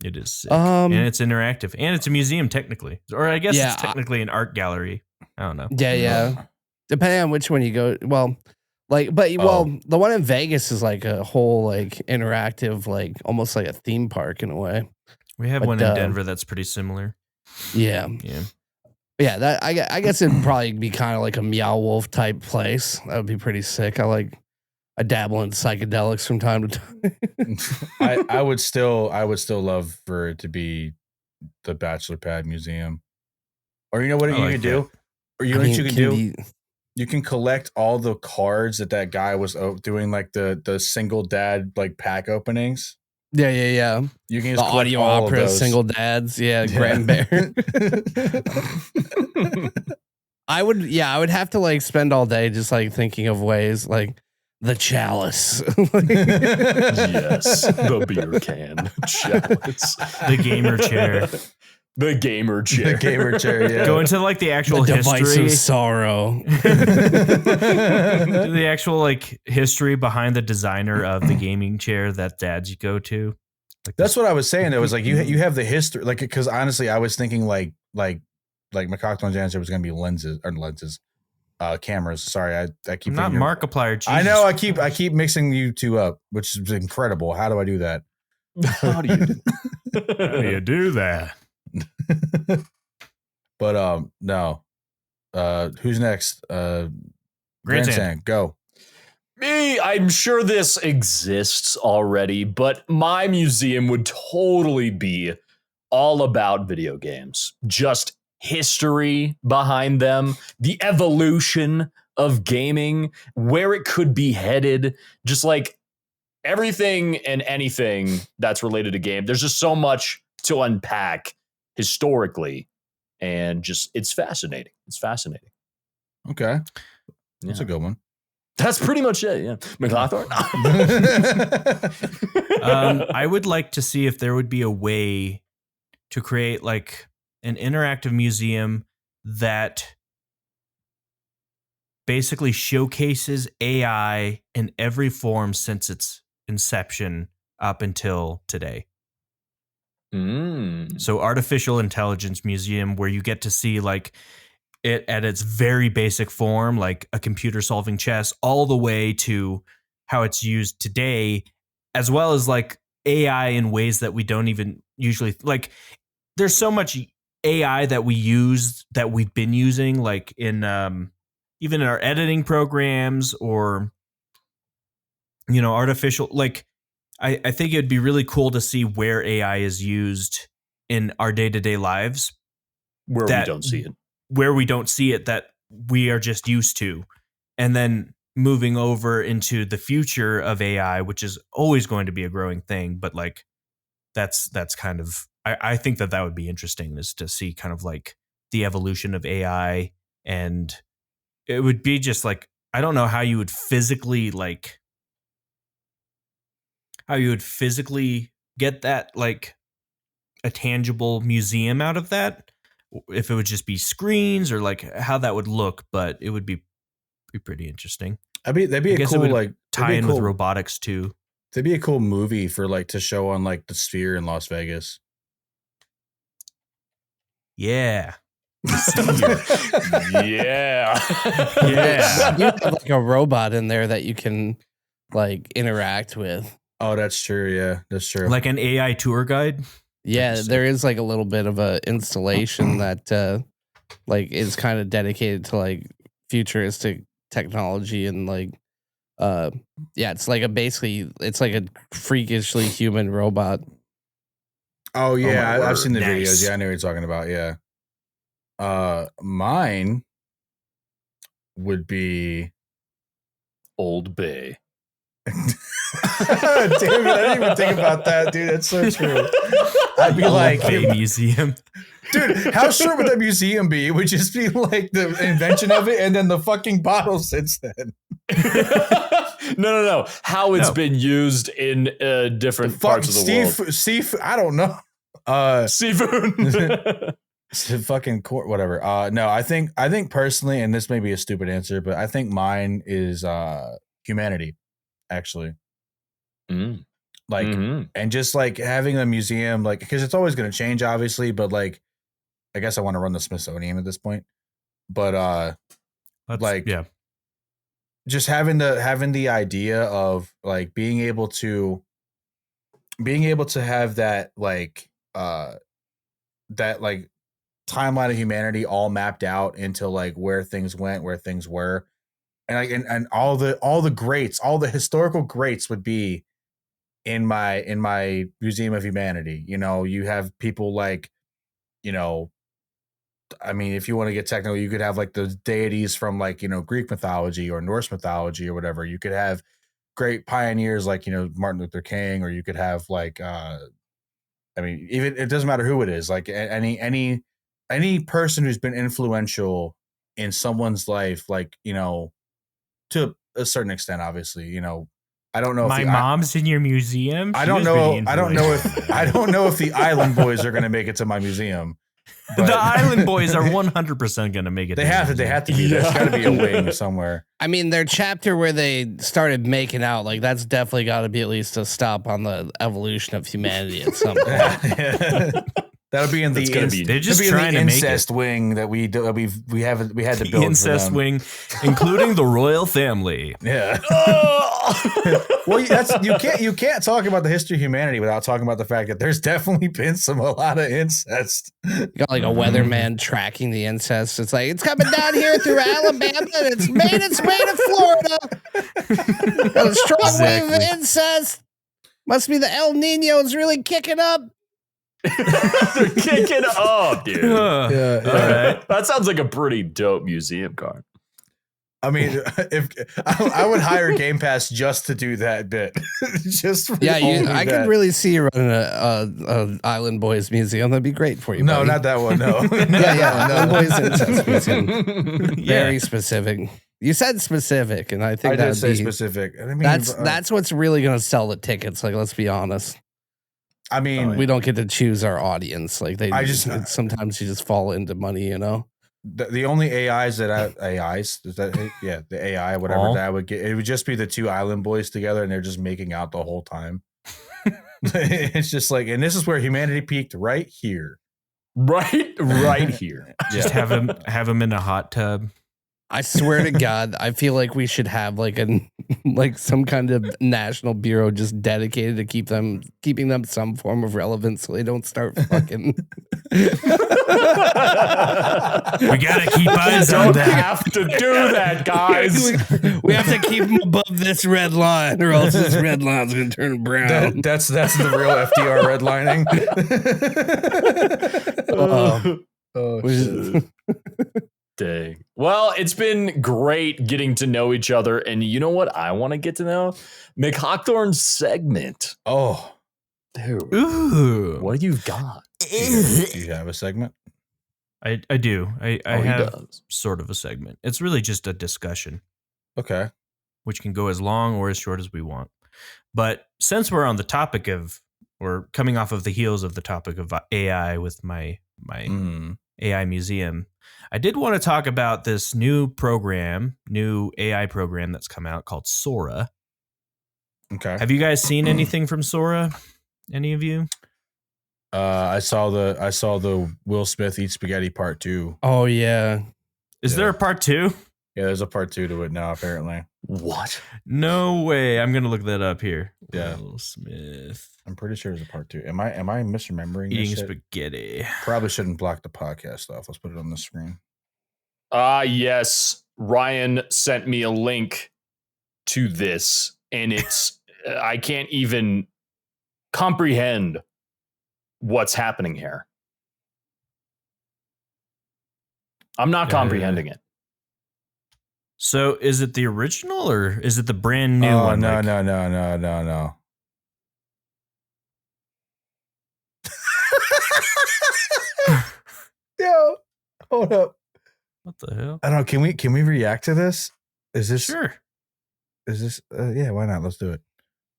S5: It is sick.
S4: Um,
S5: and it's interactive. And it's a museum, technically. Or I guess
S4: Yeah,
S5: it's technically an art gallery. I don't know.
S4: Yeah. Depending on which one you go. Well, like, but the one in Vegas is like a whole like interactive, like almost like a theme park in a way.
S5: We have
S4: But,
S5: one in Denver that's pretty similar.
S4: Yeah.
S5: Yeah.
S4: Yeah, that I guess it'd probably be kind of like a Meow Wolf type place. That would be pretty sick. I dabble in psychedelics from time to time.
S2: I would still love for it to be the Bachelor Pad Museum. Or you know what
S5: I
S2: you
S5: like
S2: can do? Or you
S4: I
S2: know what
S4: mean,
S2: you
S4: it
S2: can
S4: can
S2: do?
S4: be-
S2: You can collect all the cards that guy was doing, like the single dad like pack openings.
S4: Yeah.
S2: You can
S4: The
S2: just collect
S4: audio
S2: all
S4: opera,
S2: of those.
S4: single dads. Yeah, Grand Bear. I would have to like spend all day just like thinking of ways like the chalice.
S3: Yes, the beer can, chalice,
S5: The gamer chair.
S3: the gamer chair.
S2: The gamer chair. Yeah.
S5: Go into like the actual
S4: The device
S5: history.
S4: of sorrow.
S5: The actual like history behind the designer of the gaming chair that dads go to. Like
S2: That's what I was saying. It was like you have the history, like because honestly, I was thinking like McHawkthorn's answer was going to be cameras. Sorry, I keep
S5: not
S2: thinking-
S5: Markiplier.
S2: I
S5: Jesus.
S2: know. I keep mixing you two up, which is incredible. How do I do that?
S3: How do you?
S5: How do you do that?
S2: But no. Who's next? GrandSand, go.
S3: Me, I'm sure this exists already, but my museum would totally be all about video games. Just history behind them, the evolution of gaming, where it could be headed, just like everything and anything that's related to game. There's just so much to unpack historically, and just it's fascinating. It's fascinating.
S2: Okay, that's a
S3: Yeah.
S2: good one.
S3: That's pretty much it. Yeah, McHawkthorn.
S5: I would like to see if there would be a way to create like an interactive museum that basically showcases AI in every form since its inception up until today. So artificial intelligence museum, where you get to see like it at its very basic form, like a computer solving chess, all the way to how it's used today, as well as like AI in ways that we don't even usually like. There's so much AI that we've been using, like in even in our editing programs, or artificial. Like I think it'd be really cool to see where AI is used in our day-to-day lives,
S3: Where we don't see it.
S5: Where we don't see it, that we are just used to, and then moving over into the future of AI, which is always going to be a growing thing. But like that's kind of, I think that would be interesting, is to see kind of like the evolution of AI. And it would be just like, I don't know how you would physically get that, like a tangible museum out of that, if it would just be screens, or like how that would look. But it would be pretty interesting.
S2: That'd be a cool like
S5: tie in with robotics too.
S2: That'd be a cool movie for like to show on like the Sphere in Las Vegas.
S5: Yeah.
S3: Yeah.
S4: Yeah. You have like a robot in there that you can like interact with.
S2: Oh, that's true. Yeah, that's true.
S5: Like an AI tour guide.
S4: Yeah, there is like a little bit of a installation that like is kind of dedicated to like futuristic technology, and like it's like it's like a freakishly human robot.
S2: Oh yeah, I've seen the
S5: Nice.
S2: videos. Yeah, I know what you're talking about. Yeah. Mine would be
S3: Old Bay.
S2: Damn it, I didn't even think about that, dude. That's so true. I'd be like,
S5: Bay Museum.
S2: dude, how short would that museum be? It would just be like the invention of it and then the fucking bottle since then.
S3: No. How it's been used in different parts of the world.
S2: Seafood, I don't know.
S3: Seafood.
S2: Fucking court, whatever. No, I think personally, and this may be a stupid answer, but I think mine is humanity, actually. Like, and just like having a museum, like, because it's always going to change, obviously, but like, I guess I want to run the Smithsonian at this point. But just having the idea of like being able to have that like timeline of humanity all mapped out into like where things went, where things were, and like and all the greats, all the historical greats would be in my Museum of Humanity. You have people like, I mean, if you want to get technical, you could have like the deities from like, Greek mythology or Norse mythology or whatever. You could have great pioneers like, Martin Luther King, or you could have like, I mean, even it doesn't matter who it is, like any person who's been influential in someone's life, like, to a certain extent, obviously, I don't know.
S5: My mom's in your museum.
S2: I don't know if the Island Boys are going to make it to my museum. But
S5: the Island Boys are 100% going to make it.
S2: They have to be. There's got to be a wing somewhere.
S4: I mean, their chapter where they started making out, like that's definitely got to be at least a stop on the evolution of humanity at some point.
S2: That'll be in the
S5: they're just trying to make
S2: incest wing that we had to build.
S5: Incest wing, including the royal family.
S2: Yeah. Well, you can't talk about the history of humanity without talking about the fact that there's definitely been a lot of incest.
S4: You got like a weatherman tracking the incest. It's like it's coming down here through Alabama and it's made its way to Florida. Got a strong wave of incest. Must be the El Nino is really kicking up.
S3: They're kicking up, dude.
S2: Yeah.
S3: All right. That sounds like a pretty dope museum card.
S2: I mean, if I would hire Game Pass just to do that bit, just for
S4: I could really see you running a Island Boys museum. That'd be great for you.
S2: No,
S4: buddy.
S2: not that one. No.
S4: Island Boys incest museum. Very specific. You said specific, and I think
S2: I did say specific. I mean,
S4: that's what's really going to sell the tickets. Like, let's be honest.
S2: I mean,
S4: we don't get to choose our audience. Like sometimes you just fall into money,
S2: The only AIs that the AI, whatever that I would get, it would just be the two Island Boys together, and they're just making out the whole time. It's just like, and this is where humanity peaked right here.
S3: Right here.
S5: Just have him in a hot tub.
S4: I swear to God, I feel like we should have like some kind of national bureau just dedicated to keeping them some form of relevance so they don't start fucking.
S5: We gotta keep eyes on
S3: Don't
S5: that.
S3: have to do that, guys.
S4: We have to keep them above this red line, or else this red line's gonna turn brown.
S2: That's the real FDR redlining. Shit.
S3: Dang. Well, it's been great getting to know each other. And you know what I want to get to know? McHawkthorn's segment.
S2: Oh,
S3: Dude,
S5: Ooh.
S3: what do you got?
S2: do you have a segment?
S5: I do. I
S3: Oh, he
S5: have
S3: does.
S5: sort of a segment. It's really just a discussion,
S2: Okay.
S5: which can go as long or as short as we want. But since we're on the topic of, or coming off of the heels of the topic of AI with my AI museum, I did want to talk about this new AI program that's come out called Sora.
S2: Okay.
S5: Have you guys seen anything from Sora? Any of you?
S2: I saw the Will Smith Eat Spaghetti Part 2.
S4: Oh yeah.
S5: Is there a part 2?
S2: Yeah, there's a Part 2 to it now, apparently.
S3: What?
S5: No way. I'm gonna look that up here.
S2: Yeah.
S5: Will Smith
S2: I'm pretty sure there's a Part 2. Am I misremembering this
S5: eating
S2: shit?
S5: spaghetti.
S2: Probably shouldn't block the podcast off. Let's put it on the screen.
S3: Yes. Ryan sent me a link to this, and it's I can't even comprehend what's happening here. I'm not comprehending it.
S5: So is it the original or is it the brand new one?
S2: No,
S5: Like-
S2: no. Yo, hold up.
S5: What the hell?
S2: I don't know. Can we react to this? Is this
S5: Sure.
S2: Is this? Yeah, why not? Let's do it.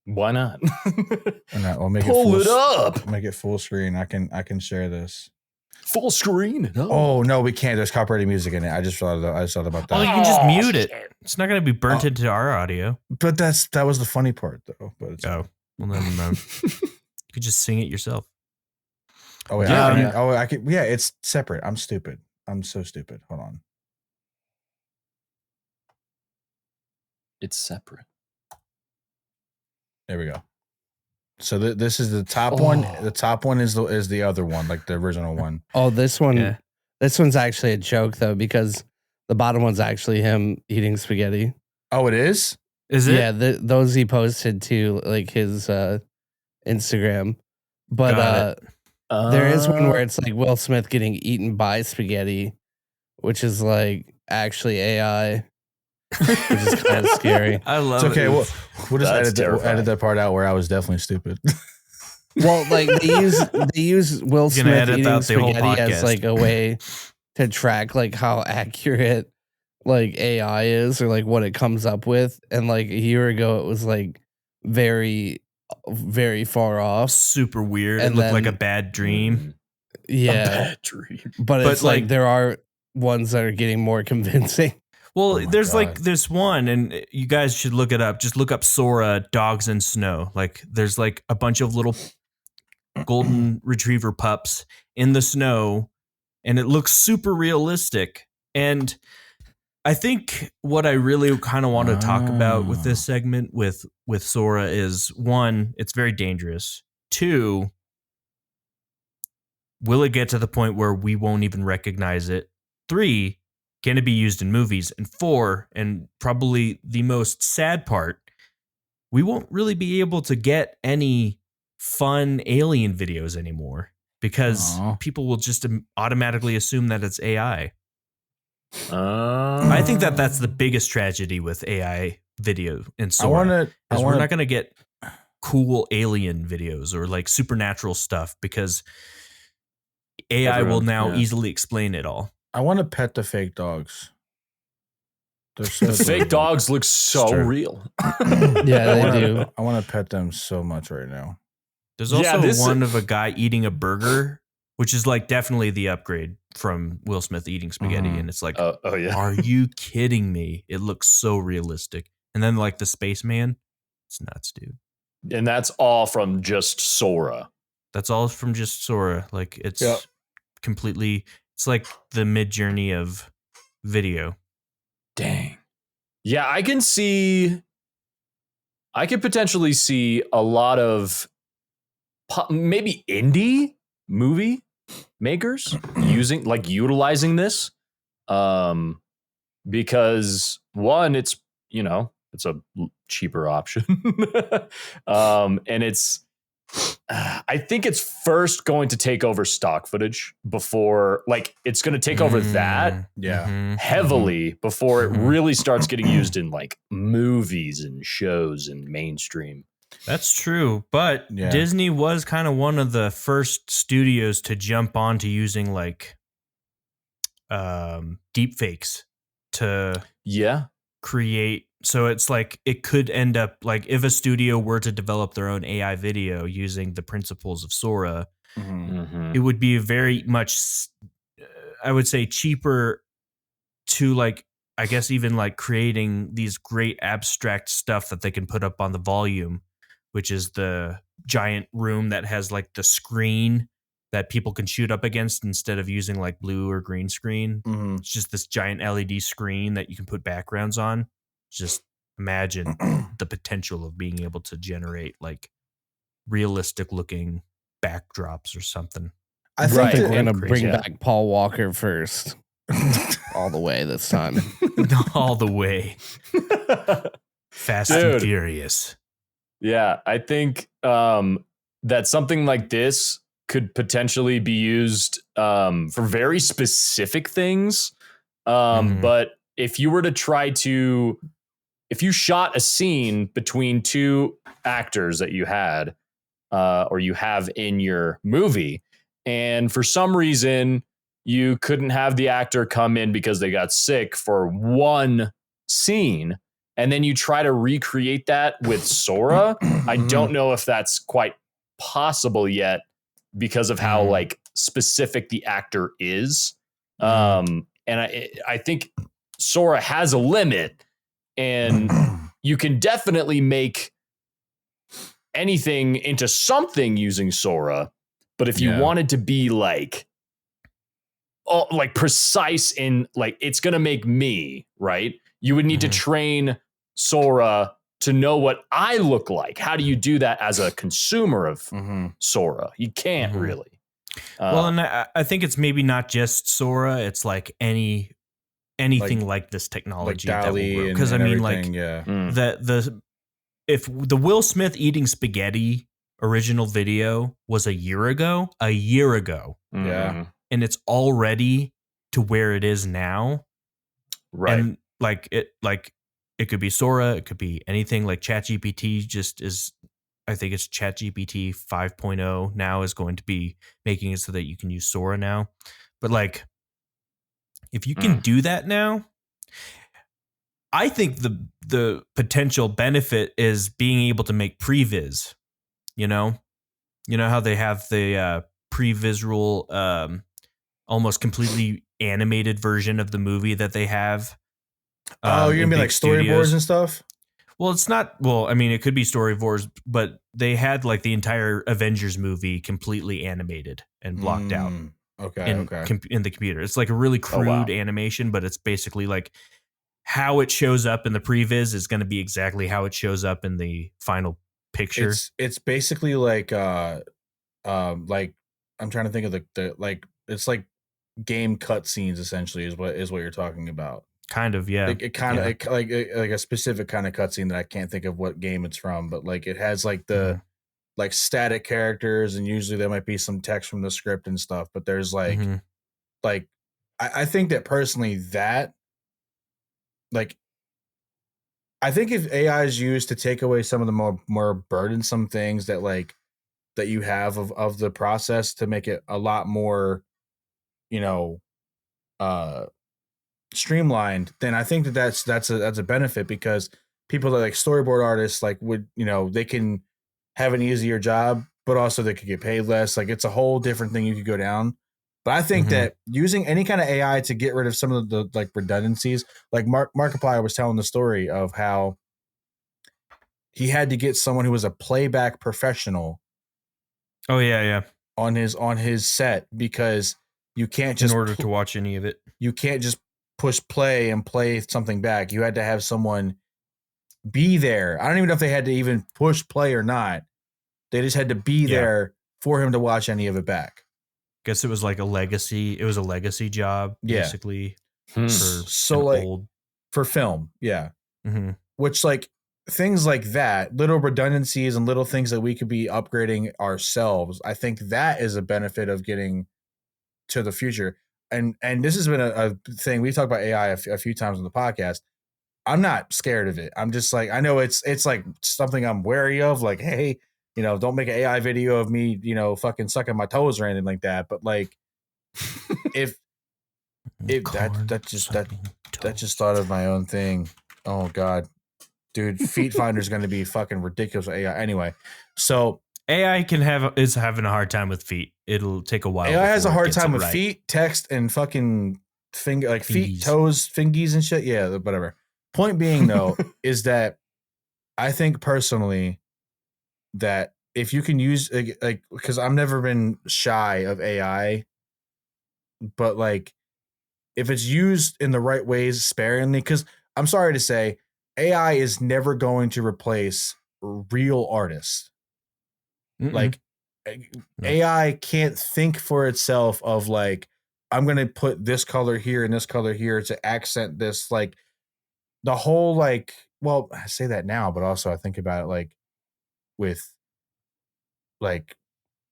S3: Why not?
S2: Why not? We'll make
S3: Pull
S2: it
S3: it up.
S2: Make it full screen. I can share this.
S3: Full screen. No.
S2: Oh no, we can't. There's copyrighted music in it. I just thought about
S5: Well,
S2: that.
S5: you can just
S3: Oh,
S5: mute it.
S3: shit.
S5: It's not going to be burnt into our audio.
S2: But that was the funny part though. But it's,
S5: Oh, well then you could just sing it yourself.
S2: oh wait,
S3: Yeah.
S2: I can. Yeah, it's separate. I'm stupid. I'm so stupid. Hold on.
S3: It's separate.
S2: There we go. So this is the top one.
S3: Oh.
S2: The top one is the other one, like the original one.
S4: Oh, this one.
S5: Yeah.
S4: This one's actually a joke though, because the bottom one's actually him eating spaghetti.
S2: Oh, it is.
S5: Is it?
S4: Yeah, those he posted to like his Instagram. But
S5: Got
S4: there is one where it's like Will Smith getting eaten by spaghetti, which is like actually AI, which is kind of scary.
S5: I love
S2: It's okay.
S5: it.
S2: We'll just
S3: That's
S2: edit
S3: terrifying.
S2: that part out where I was definitely stupid.
S4: Well, like they use Will
S5: You're gonna
S4: Smith
S5: edit
S4: eating
S5: out the whole
S4: spaghetti as
S5: podcast.
S4: like a way to track like how accurate like AI is or like what it comes up with. And like a year ago, it was like very, very far off.
S5: Super weird.
S4: And
S5: It looked like
S4: then-
S5: a bad dream.
S4: Yeah,
S3: bad dream.
S4: but
S5: But,
S4: it's like
S5: like-
S4: there are ones that are getting more convincing.
S5: Well,
S2: Oh my
S5: there's
S2: God.
S5: like this one, and you guys should look it up. Just look up Sora Dogs in Snow. Like there's like a bunch of little golden retriever pups in the snow, and it looks super realistic. And I think what I really kind of want to talk about with this segment with Sora is, one, it's very dangerous. Two, will it get to the point where we won't even recognize it? Three, can it be used in movies? And four, and probably the most sad part, we won't really be able to get any fun alien videos anymore because
S2: Aw.
S5: people will just automatically assume that it's AI.
S3: I
S5: I think that that's the biggest tragedy with AI video in
S2: I
S5: Sora.
S2: want to.
S5: Is we're not going to get cool alien videos or like supernatural stuff because AI will
S3: Everyone-
S5: now
S3: yeah.
S5: easily explain it all.
S2: I want to pet the fake dogs. They're so
S3: The fake
S2: adorable.
S3: dogs look so
S2: true.
S3: real.
S4: Yeah, they do.
S2: I want to pet them so much right now.
S5: There's
S3: Yeah,
S5: also
S3: this-
S5: one of a guy eating a burger, which is like definitely the upgrade from Will Smith eating spaghetti.
S2: Mhm.
S5: And it's like,
S3: Oh yeah.
S5: are you kidding me? It looks so realistic. And then like the spaceman, it's nuts, dude.
S3: And that's all from just Sora.
S5: That's all from just Sora. Like it's
S2: Yep.
S5: completely. It's like the Midjourney of video.
S3: Dang. Yeah, I could potentially see a lot of maybe indie movie makers utilizing this. Because one, it's a cheaper option. And I think it's first going to take over stock footage before, like, it's going to take over that heavily before it really starts getting used in like movies and shows and mainstream.
S5: That's true, but Disney was kind of one of the first studios to jump on to using like deep fakes to create. So it's like it could end up like if a studio were to develop their own AI video using the principles of Sora, it would be very much, I would say, cheaper to like, I guess, even like creating these great abstract stuff that they can put up on the volume, which is the giant room that has like the screen that people can shoot up against instead of using like blue or green screen. It's just this giant LED screen that you can put backgrounds on. Just imagine the potential of being able to generate like realistic looking backdrops or something.
S4: I think we're going to bring back Paul Walker first. All the way this time.
S5: All the way. Fast and Furious.
S3: Yeah, I think that something like this could potentially be used for very specific things. But if you were to if you shot a scene between two actors that you had or you have in your movie, and for some reason you couldn't have the actor come in because they got sick for one scene, and then you try to recreate that with Sora, I don't know if that's quite possible yet because of how like specific the actor is. And I think Sora has a limit, and you can definitely make anything into something using Sora. But if you wanted to be like precise in like, it's going to make me, right? You would need to train Sora to know what I look like. How do you do that as a consumer of Sora? You can't really.
S5: Well, and I think it's maybe not just Sora. It's like anything like this technology
S2: like
S5: that will
S2: DALL-E,
S5: because I mean, like if the Will Smith eating spaghetti original video was a year ago, and it's already to where it is now, right? And it could be Sora, it could be anything. Like ChatGPT just is. I think it's ChatGPT 5.0 now is going to be making it so that you can use Sora now. But like, if you can do that now, I think the potential benefit is being able to make previs. You know how they have the pre-visual, almost completely animated version of the movie that they have.
S2: You're gonna be like storyboards and stuff.
S5: Well, it's not. Well, I mean, it could be storyboards, but they had like the entire Avengers movie completely animated and blocked out. In the computer. It's like a really crude animation, but it's basically like how it shows up in the previs is going to be exactly how it shows up in the final picture.
S2: It's basically like I'm trying to think of the like it's like game cutscenes essentially is what you're talking about.
S5: Kind of, yeah.
S2: It kind of like a specific kind of cutscene that I can't think of what game it's from, but like it has like the like static characters, and usually there might be some text from the script and stuff. But there's like I think that personally that like I think if AI is used to take away some of the more burdensome things that like that you have of the process to make it a lot more, streamlined, then I think that's a benefit, because people that like storyboard artists like would they can have an easier job, but also they could get paid less. Like it's a whole different thing you could go down. But I think that using any kind of AI to get rid of some of the like redundancies, like Markiplier was telling the story of how he had to get someone who was a playback professional.
S5: Oh yeah.
S2: On his set, because you can't just
S5: in order to watch any of it.
S2: You can't just push play and play something back. You had to have someone be there. I don't even know if they had to even push play or not. They just had to be there for him to watch any of it back.
S5: Guess it was like a legacy. It was a legacy job, basically.
S2: For film, yeah.
S5: Mm-hmm.
S2: Which like things like that, little redundancies and little things that we could be upgrading ourselves. I think that is a benefit of getting to the future. And this has been a thing. We've talked about AI a few times on the podcast. I'm not scared of it. I'm just like, I know it's like something I'm wary of. Like, hey, don't make an AI video of me, fucking sucking my toes or anything like that. But like, if that just thought of my own thing. Oh God, dude, Feet Finder is going to be fucking ridiculous with AI. Anyway, so
S5: AI is having a hard time with feet. It'll take a while.
S2: AI has a hard time with feet, text, and fucking finger, like feet, toes, fingies, and shit. Yeah, whatever. Point being, though, is that I think personally that if you can use like because I've never been shy of AI, but like if it's used in the right ways sparingly, because I'm sorry to say, AI is never going to replace real artists.
S5: Mm-mm.
S2: Like AI can't think for itself of like, I'm going to put this color here and this color here to accent this, like the whole, like, well, I say that now, but also I think about it like with like,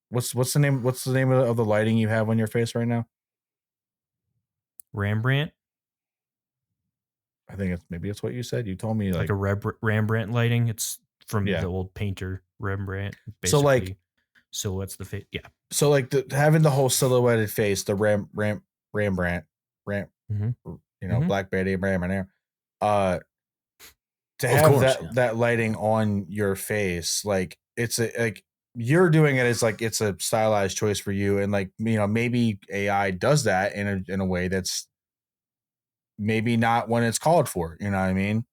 S2: what's the name of the lighting you have on your face right now?
S5: Rembrandt.
S2: I think maybe it's what you said. You told me
S5: like a Rembrandt lighting. It's from the old painter Rembrandt. Basically,
S2: so like
S5: silhouettes the face. Yeah.
S2: So like having the whole silhouetted face, the Rembrandt,
S5: mm-hmm.
S2: Black Betty, Rembrandt, to have that lighting on your face, like it's like you're doing it as like it's a stylized choice for you, and like maybe AI does that in a way that's maybe not when it's called for. You know what I mean?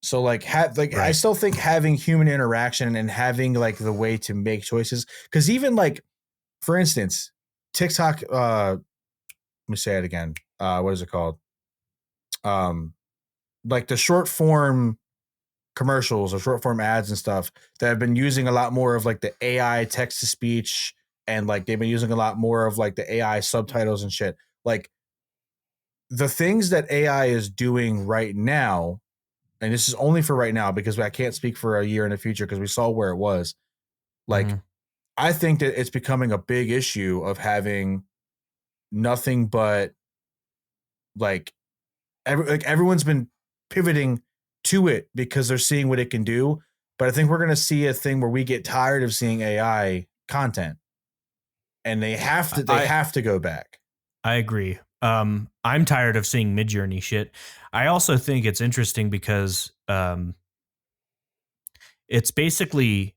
S2: So like I still think having human interaction and having like the way to make choices, because even like for instance, TikTok. Let me say it again. What is it called? Like the short form commercials or short form ads and stuff that have been using a lot more of like the AI text to speech, and like they've been using a lot more of like the AI subtitles and shit. Like the things that AI is doing right now, and this is only for right now because I can't speak for a year in the future because we saw where it was. Like, I think that it's becoming a big issue of having nothing but like everyone's been pivoting to it because they're seeing what it can do. But I think we're going to see a thing where we get tired of seeing AI content, and they have to go back.
S5: I agree. I'm tired of seeing Midjourney shit. I also think it's interesting because it's basically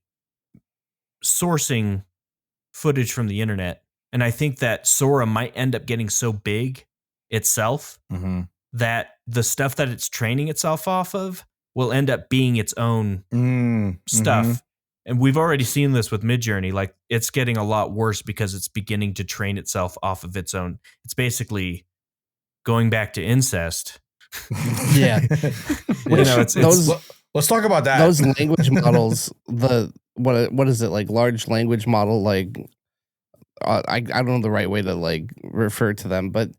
S5: sourcing footage from the internet. And I think that Sora might end up getting so big itself that the stuff that it's training itself off of will end up being its own stuff. And we've already seen this with Midjourney. Like, it's getting a lot worse because it's beginning to train itself off of its own. It's basically going back to incest.
S4: Yeah.
S2: Let's talk about that.
S4: Those language models, what is it, like large language model, like I don't know the right way to like refer to them, but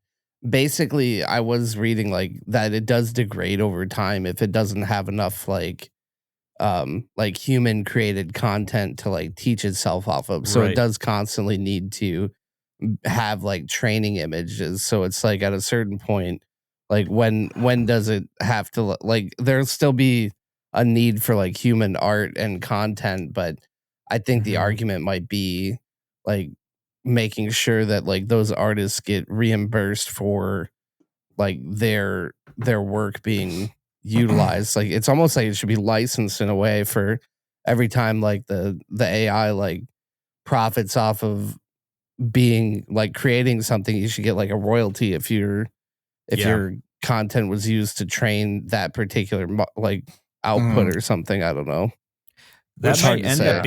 S4: basically I was reading like that it does degrade over time if it doesn't have enough like human created content to like teach itself off of. So it does constantly need to have like training images. So it's like at a certain point, like when does it have to, like there'll still be a need for like human art and content, but I think the argument might be like making sure that like those artists get reimbursed for like their work being utilized. Like it's almost like it should be licensed in a way for every time like the AI like profits off of being like creating something, you should get like a royalty if your content was used to train that particular like output or something. I don't know.
S5: That
S4: Which hard
S5: might
S4: to
S5: end
S4: say.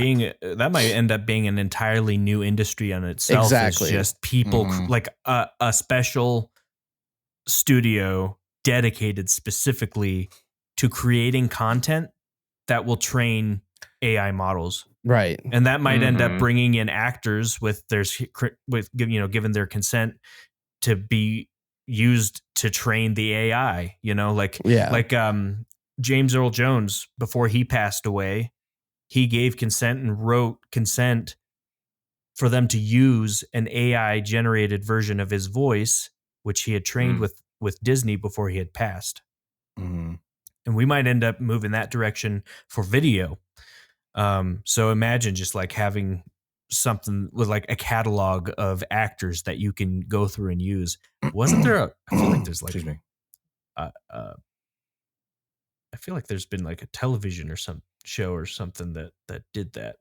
S5: up being an entirely new industry on itself.
S4: Exactly.
S5: It's just people like a special studio dedicated specifically to creating content that will train AI models.
S4: Right.
S5: And that might end up bringing in actors given their consent to be used to train the AI, like James Earl Jones, before he passed away, he gave consent and wrote consent for them to use an AI generated version of his voice, which he had trained with Disney before he had passed. And we might end up moving that direction for video. So imagine just like having something with like a catalog of actors that you can go through and use. Wasn't there I feel like there's like,
S2: excuse me.
S5: I feel like there's been like a television or some show or something that did that.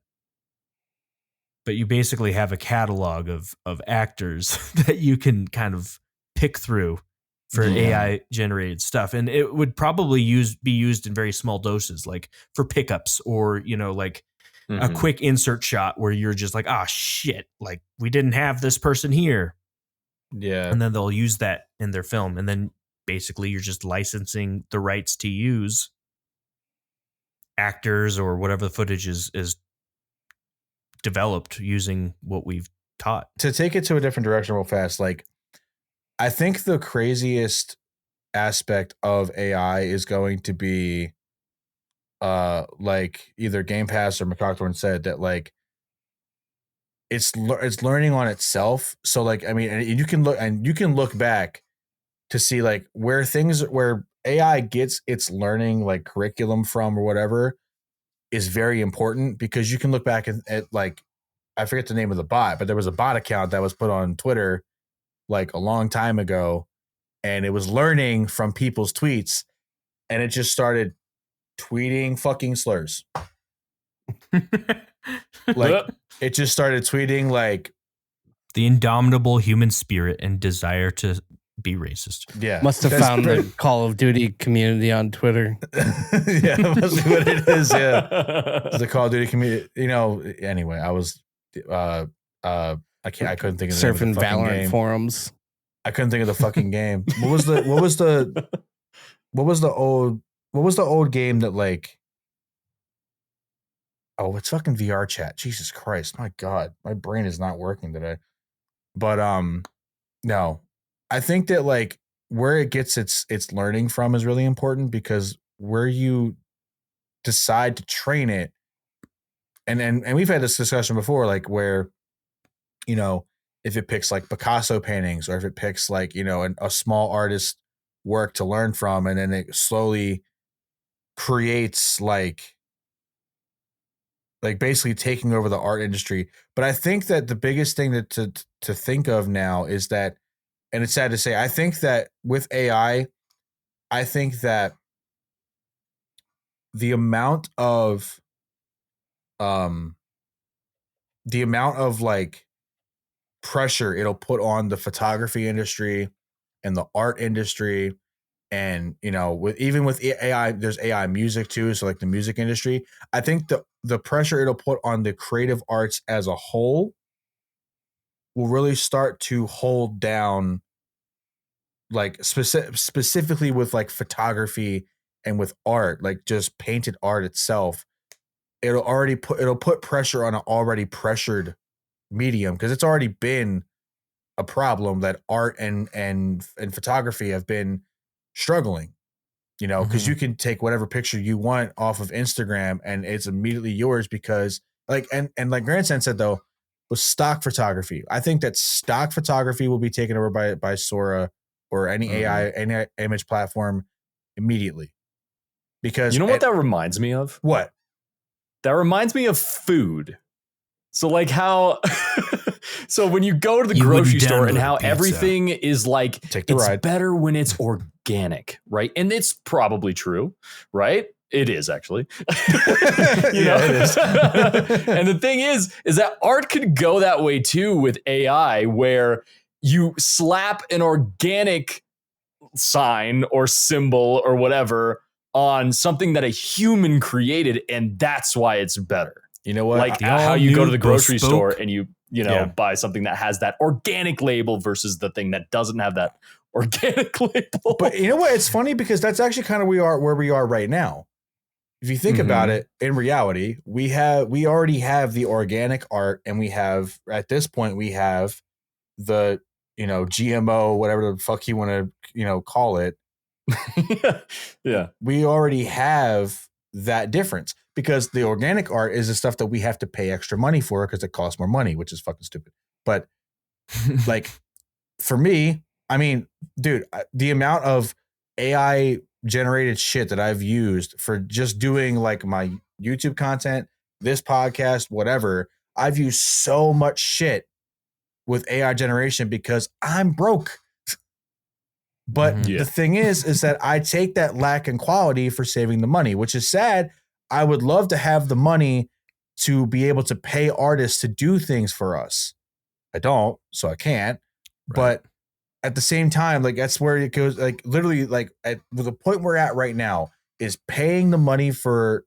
S5: But you basically have a catalog of actors that you can kind of pick through for AI generated stuff. And it would probably be used in very small doses, like for pickups or, like a quick insert shot where you're just like, ah, shit, like we didn't have this person here.
S2: Yeah.
S5: And then they'll use that in their film. And then basically you're just licensing the rights to use actors or whatever the footage is developed using what we've taught.
S2: To take it to a different direction real fast, like I think the craziest aspect of AI is going to be like either Game Pass or McHawkthorn said that like it's learning on itself. So like I mean, and you can look back to see like where AI gets its learning like curriculum from or whatever is very important, because you can look back at like, I forget the name of the bot, but there was a bot account that was put on Twitter like a long time ago, and it was learning from people's tweets, and it just started tweeting fucking slurs. Like it just started tweeting like
S5: the indomitable human spirit and desire to be racist.
S2: Yeah.
S4: Must have found the Call of Duty community on Twitter.
S2: Yeah, must be what it is. Yeah. It's the Call of Duty community. Anyway, I was I couldn't think of the name
S4: Surfing
S2: of the fucking
S4: Valorant
S2: game.
S4: forums.
S2: I couldn't think of the fucking game. What was the old game that like, oh, it's fucking VR chat. Jesus Christ. My God. My brain is not working today. But no. I think that like where it gets its learning from is really important, because where you decide to train it, and we've had this discussion before, like where, if it picks like Picasso paintings, or if it picks like, a small artist work to learn from, and then it slowly creates like basically taking over the art industry. But I think that the biggest thing to think of now is that, and it's sad to say, I think that with AI, I think that the amount of like pressure it'll put on the photography industry and the art industry, and with AI, there's AI music too, so like the music industry, I think the pressure it'll put on the creative arts as a whole will really start to hold down, like specifically with like photography and with art, like just painted art itself. It'll put pressure on an already pressured medium, because it's already been a problem that art and photography have been struggling, because you can take whatever picture you want off of Instagram and it's immediately yours, because like, and like GrandSand said though, with stock photography, I think that stock photography will be taken over by Sora or any AI, any image platform immediately. Because
S3: what that reminds me of?
S2: What?
S3: That reminds me of food. So like how so when you go to the grocery store and how everything is like, it's better when it's organic, right? And it's probably true, right? It is actually. It is. And the thing is that art could go that way too with AI, where you slap an organic sign or symbol or whatever on something that a human created, and that's why it's better.
S2: You know what?
S3: Like how you go to the grocery
S5: bespoke-
S3: store and you buy something that has that organic label versus the thing that doesn't have that organic label.
S2: But you know what? It's funny because that's actually kind of where we are right now. If you think about it, in reality, we already have the organic art, and we have at this point we have the GMO, whatever the fuck you want to call it.
S3: Yeah.
S2: We already have that difference because the organic art is the stuff that we have to pay extra money for because it costs more money, which is fucking stupid. But like for me, I mean, dude, the amount of AI generated shit that I've used for just doing like my YouTube content, this podcast, whatever, I've used so much shit with AI generation because I'm broke. But the thing is that I take that lack in quality for saving the money, which is sad. I would love to have the money to be able to pay artists to do things for us. I don't, so I can't. Right. But at the same time, like that's where it goes. Like literally, like at the point we're at right now is paying the money for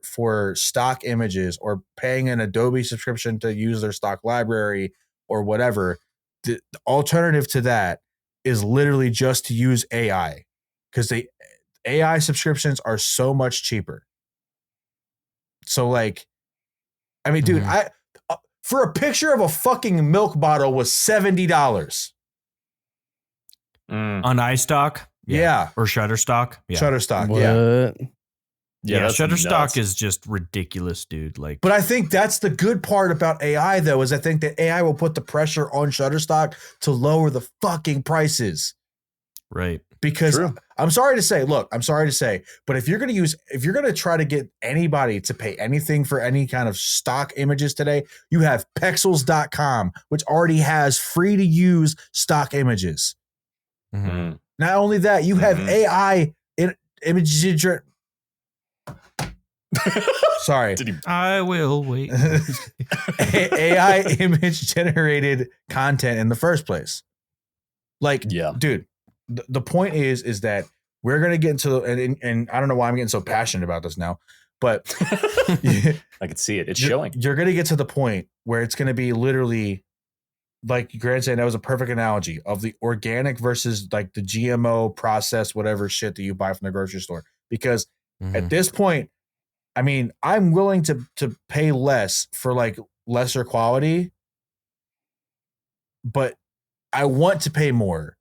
S2: stock images or paying an Adobe subscription to use their stock library or whatever. The alternative to that is literally just to use AI because the AI subscriptions are so much cheaper. So like, I mean, dude, I for a picture of a fucking milk bottle was $70
S5: on iStock.
S2: Yeah.
S5: Or Shutterstock. Yeah.
S2: Shutterstock.
S4: What?
S5: Yeah,
S3: that's
S5: Shutterstock
S3: nuts.
S5: is just ridiculous, dude. Like,
S2: But I think that's the good part about AI, though, is I think that AI will put the pressure on Shutterstock to lower the fucking prices.
S5: right.
S2: Because
S3: True.
S2: I'm sorry to say, but if you're going to try to get anybody to pay anything for any kind of stock images today, you have Pexels.com, which already has free to use stock images.
S5: Mm-hmm.
S2: Not only that, you have AI image. Sorry.
S5: I will wait.
S2: AI image generated content in the first place. Like,
S3: Yeah.
S2: dude, the point is that we're going to get into, and I don't know why I'm getting so passionate about this now, but
S3: I can see it. It's showing.
S2: You're going to get to the point where it's going to be literally like GrandSand, that was a perfect analogy of the organic versus like the GMO processed, whatever shit that you buy from the grocery store. Because at this point, I mean, I'm willing to pay less for like lesser quality, but I want to pay more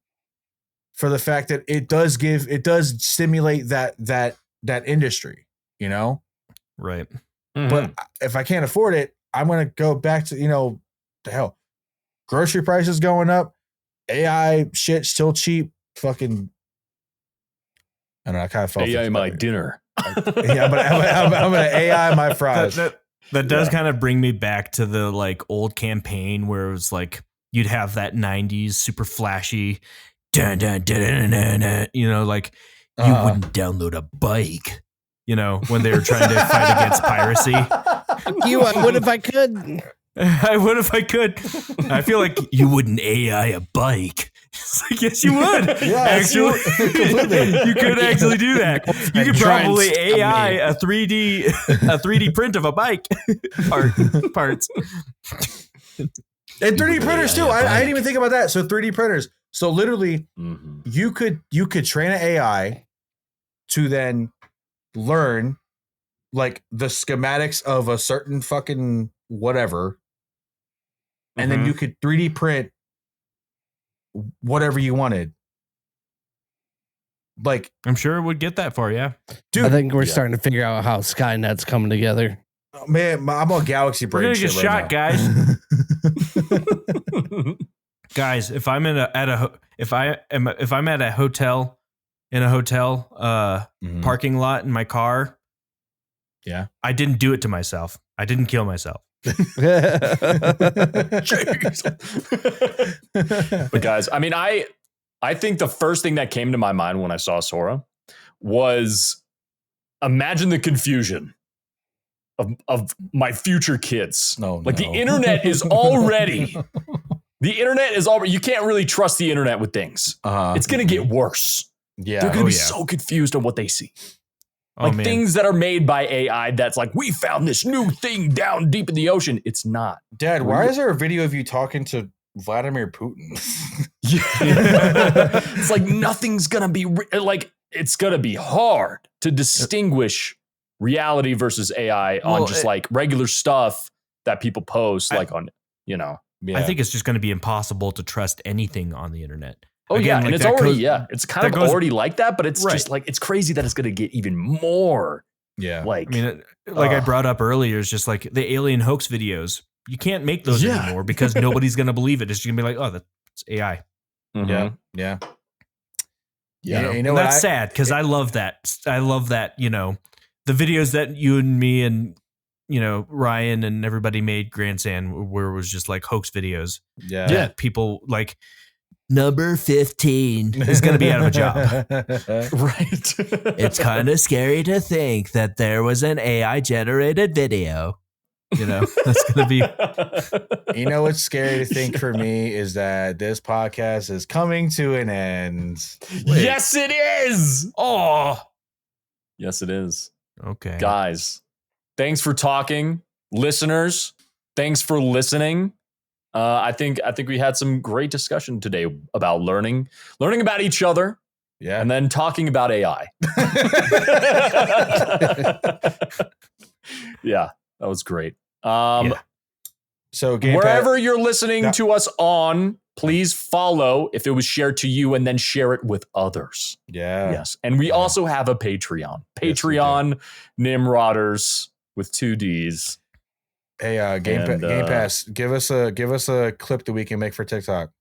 S2: for the fact that it does stimulate that industry, you know?
S5: Right.
S2: But if I can't afford it, I'm going to go back to, the hell, grocery prices going up, AI shit still cheap. Fucking, I don't know. I kind of felt
S3: AI my dinner.
S2: Yeah, but I'm going to AI my fries.
S5: That does kind of bring me back to the like old campaign where it was like you'd have that 90s super flashy dun, dun, dun, dun, dun, dun, like you wouldn't download a bike, when they were trying to fight against piracy.
S4: I would if I could.
S5: I would if I could. I feel like you wouldn't AI a bike. It's like, yes, you would.
S2: Yeah,
S5: actually,
S2: completely.
S5: You could actually do that. You could probably AI a 3D print of a bike parts.
S2: And 3D printers too. I didn't even think about that. So 3D printers. So literally, you could train an AI to then learn like the schematics of a certain fucking whatever, and then you could 3D print whatever you wanted. Like,
S5: I'm sure it would get that far, yeah.
S2: Dude,
S4: I think we're starting to figure out how Skynet's coming together.
S2: Man, I'm on Galaxy Brain.
S5: We're gonna get
S2: shit
S5: shot,
S2: right
S5: guys. Guys, if I'm if I'm at a hotel parking lot in my car,
S2: yeah,
S5: I didn't do it to myself. I didn't kill myself.
S3: But guys, I mean, I think the first thing that came to my mind when I saw Sora was imagine the confusion of my future kids. The internet is already you can't really trust the internet with things. It's going to get worse.
S2: Yeah.
S3: They're going to be so confused on what they see. Like things that are made by AI that's like, we found this new thing down deep in the ocean. It's not.
S2: Dad, why is there a video of you talking to Vladimir Putin?
S3: It's like nothing's going to be like, it's going to be hard to distinguish reality versus AI on just like regular stuff that people post, like on, you know.
S5: I think it's just going to be impossible to trust anything on the internet.
S3: Oh,
S5: Again,
S3: yeah.
S5: like
S3: And it's already, it's kind of already like that, but it's just like, it's crazy that it's going to get even more.
S2: Yeah.
S3: Like,
S5: I mean, like I brought up earlier, it's just like the alien hoax videos. You can't make those anymore because nobody's going to believe it. It's going to be like, oh, that's AI.
S2: Yeah. Yeah.
S5: Yeah.
S2: You know
S5: what? That's sad because I love that. I love that, you know, the videos that you and me and, you know, Ryan and everybody made GrandSand where it was just like hoax videos.
S2: Yeah.
S5: People like,
S6: Number 15
S5: is going to be out of a job.
S3: right.
S6: It's kind of scary to think that there was an AI generated video.
S5: You know, that's going to be.
S2: You know what's scary to think for me is that this podcast is coming to an end.
S3: Yes, it is. Oh, yes, it is.
S5: Okay.
S3: Guys, thanks for talking. Listeners, thanks for listening. I think we had some great discussion today about learning about each other, and then talking about AI. Yeah, that was great.
S2: So
S3: wherever you're listening to us on, please follow if it was shared to you, and then share it with others.
S2: Yeah.
S3: Yes, and we also have a Patreon. Patreon Nimrodders with 2 Ds.
S2: Hey, Game Pass, give us a clip that we can make for TikTok.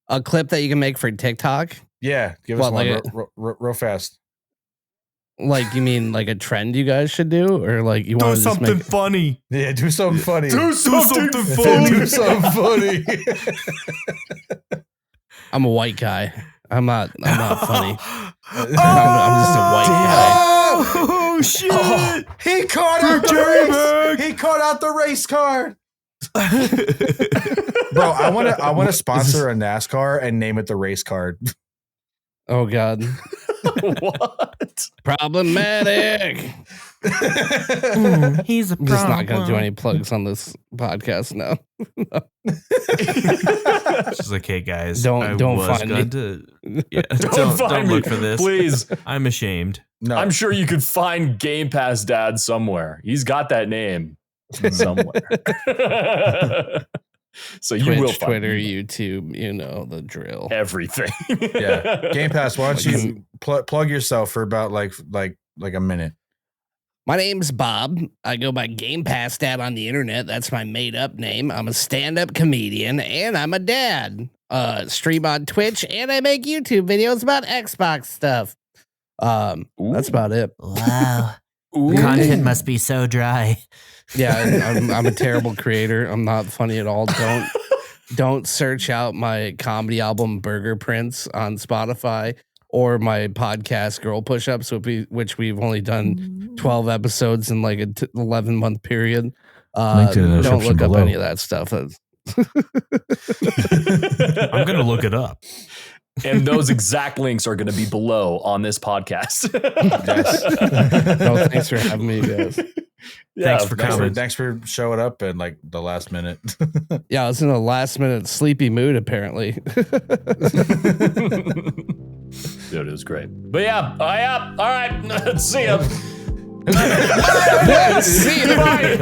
S4: A clip that you can make for TikTok?
S2: Yeah, give us one real fast.
S4: Like, you mean like a trend you guys should do, or like you want to just make
S5: funny?
S2: Yeah, do something funny.
S5: Do something funny.
S2: Do something funny.
S4: I'm a white guy. I'm not funny. I'm just a white guy.
S5: Oh shit! Oh,
S2: he caught out the race. He caught out the race card. Bro, I want to sponsor a NASCAR and name it the race card.
S4: Oh God.
S3: What?
S4: Problematic.
S5: He's a problem.
S4: I'm just not going to do any plugs on this podcast now.
S5: She's like, hey guys,
S4: don't find me.
S5: Don't look for this,
S3: please.
S5: I'm ashamed.
S2: No.
S3: I'm sure you could find GamePassDad somewhere. He's got that name somewhere. So
S4: Twitch,
S3: you will find
S4: Twitter, YouTube, you know the drill.
S3: Everything.
S2: Yeah, Game Pass. Why don't you plug yourself for about like a minute?
S4: My name's Bob. I go by GamePassDad on the internet. That's my made-up name. I'm a stand-up comedian, and I'm a dad. Stream on Twitch, and I make YouTube videos about Xbox stuff. That's about it.
S6: Wow. The content must be so dry.
S4: Yeah, I'm a terrible creator. I'm not funny at all. Don't search out my comedy album Burger Prince on Spotify or my podcast Girl Push-Ups, which we've only done 12 episodes in like a 11-month period. Don't look up any of that stuff.
S5: I'm gonna look it up.
S3: And those exact links are going to be below on this podcast.
S2: Yes.
S4: No, thanks for having me, guys.
S3: Yeah,
S5: thanks for coming.
S2: Thanks for showing up in like the last minute.
S4: Yeah, I was in a last minute sleepy mood apparently.
S3: Dude, it was great. But yeah, all right. See ya.
S4: See you.
S3: Bye.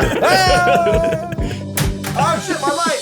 S2: Oh shit, my life.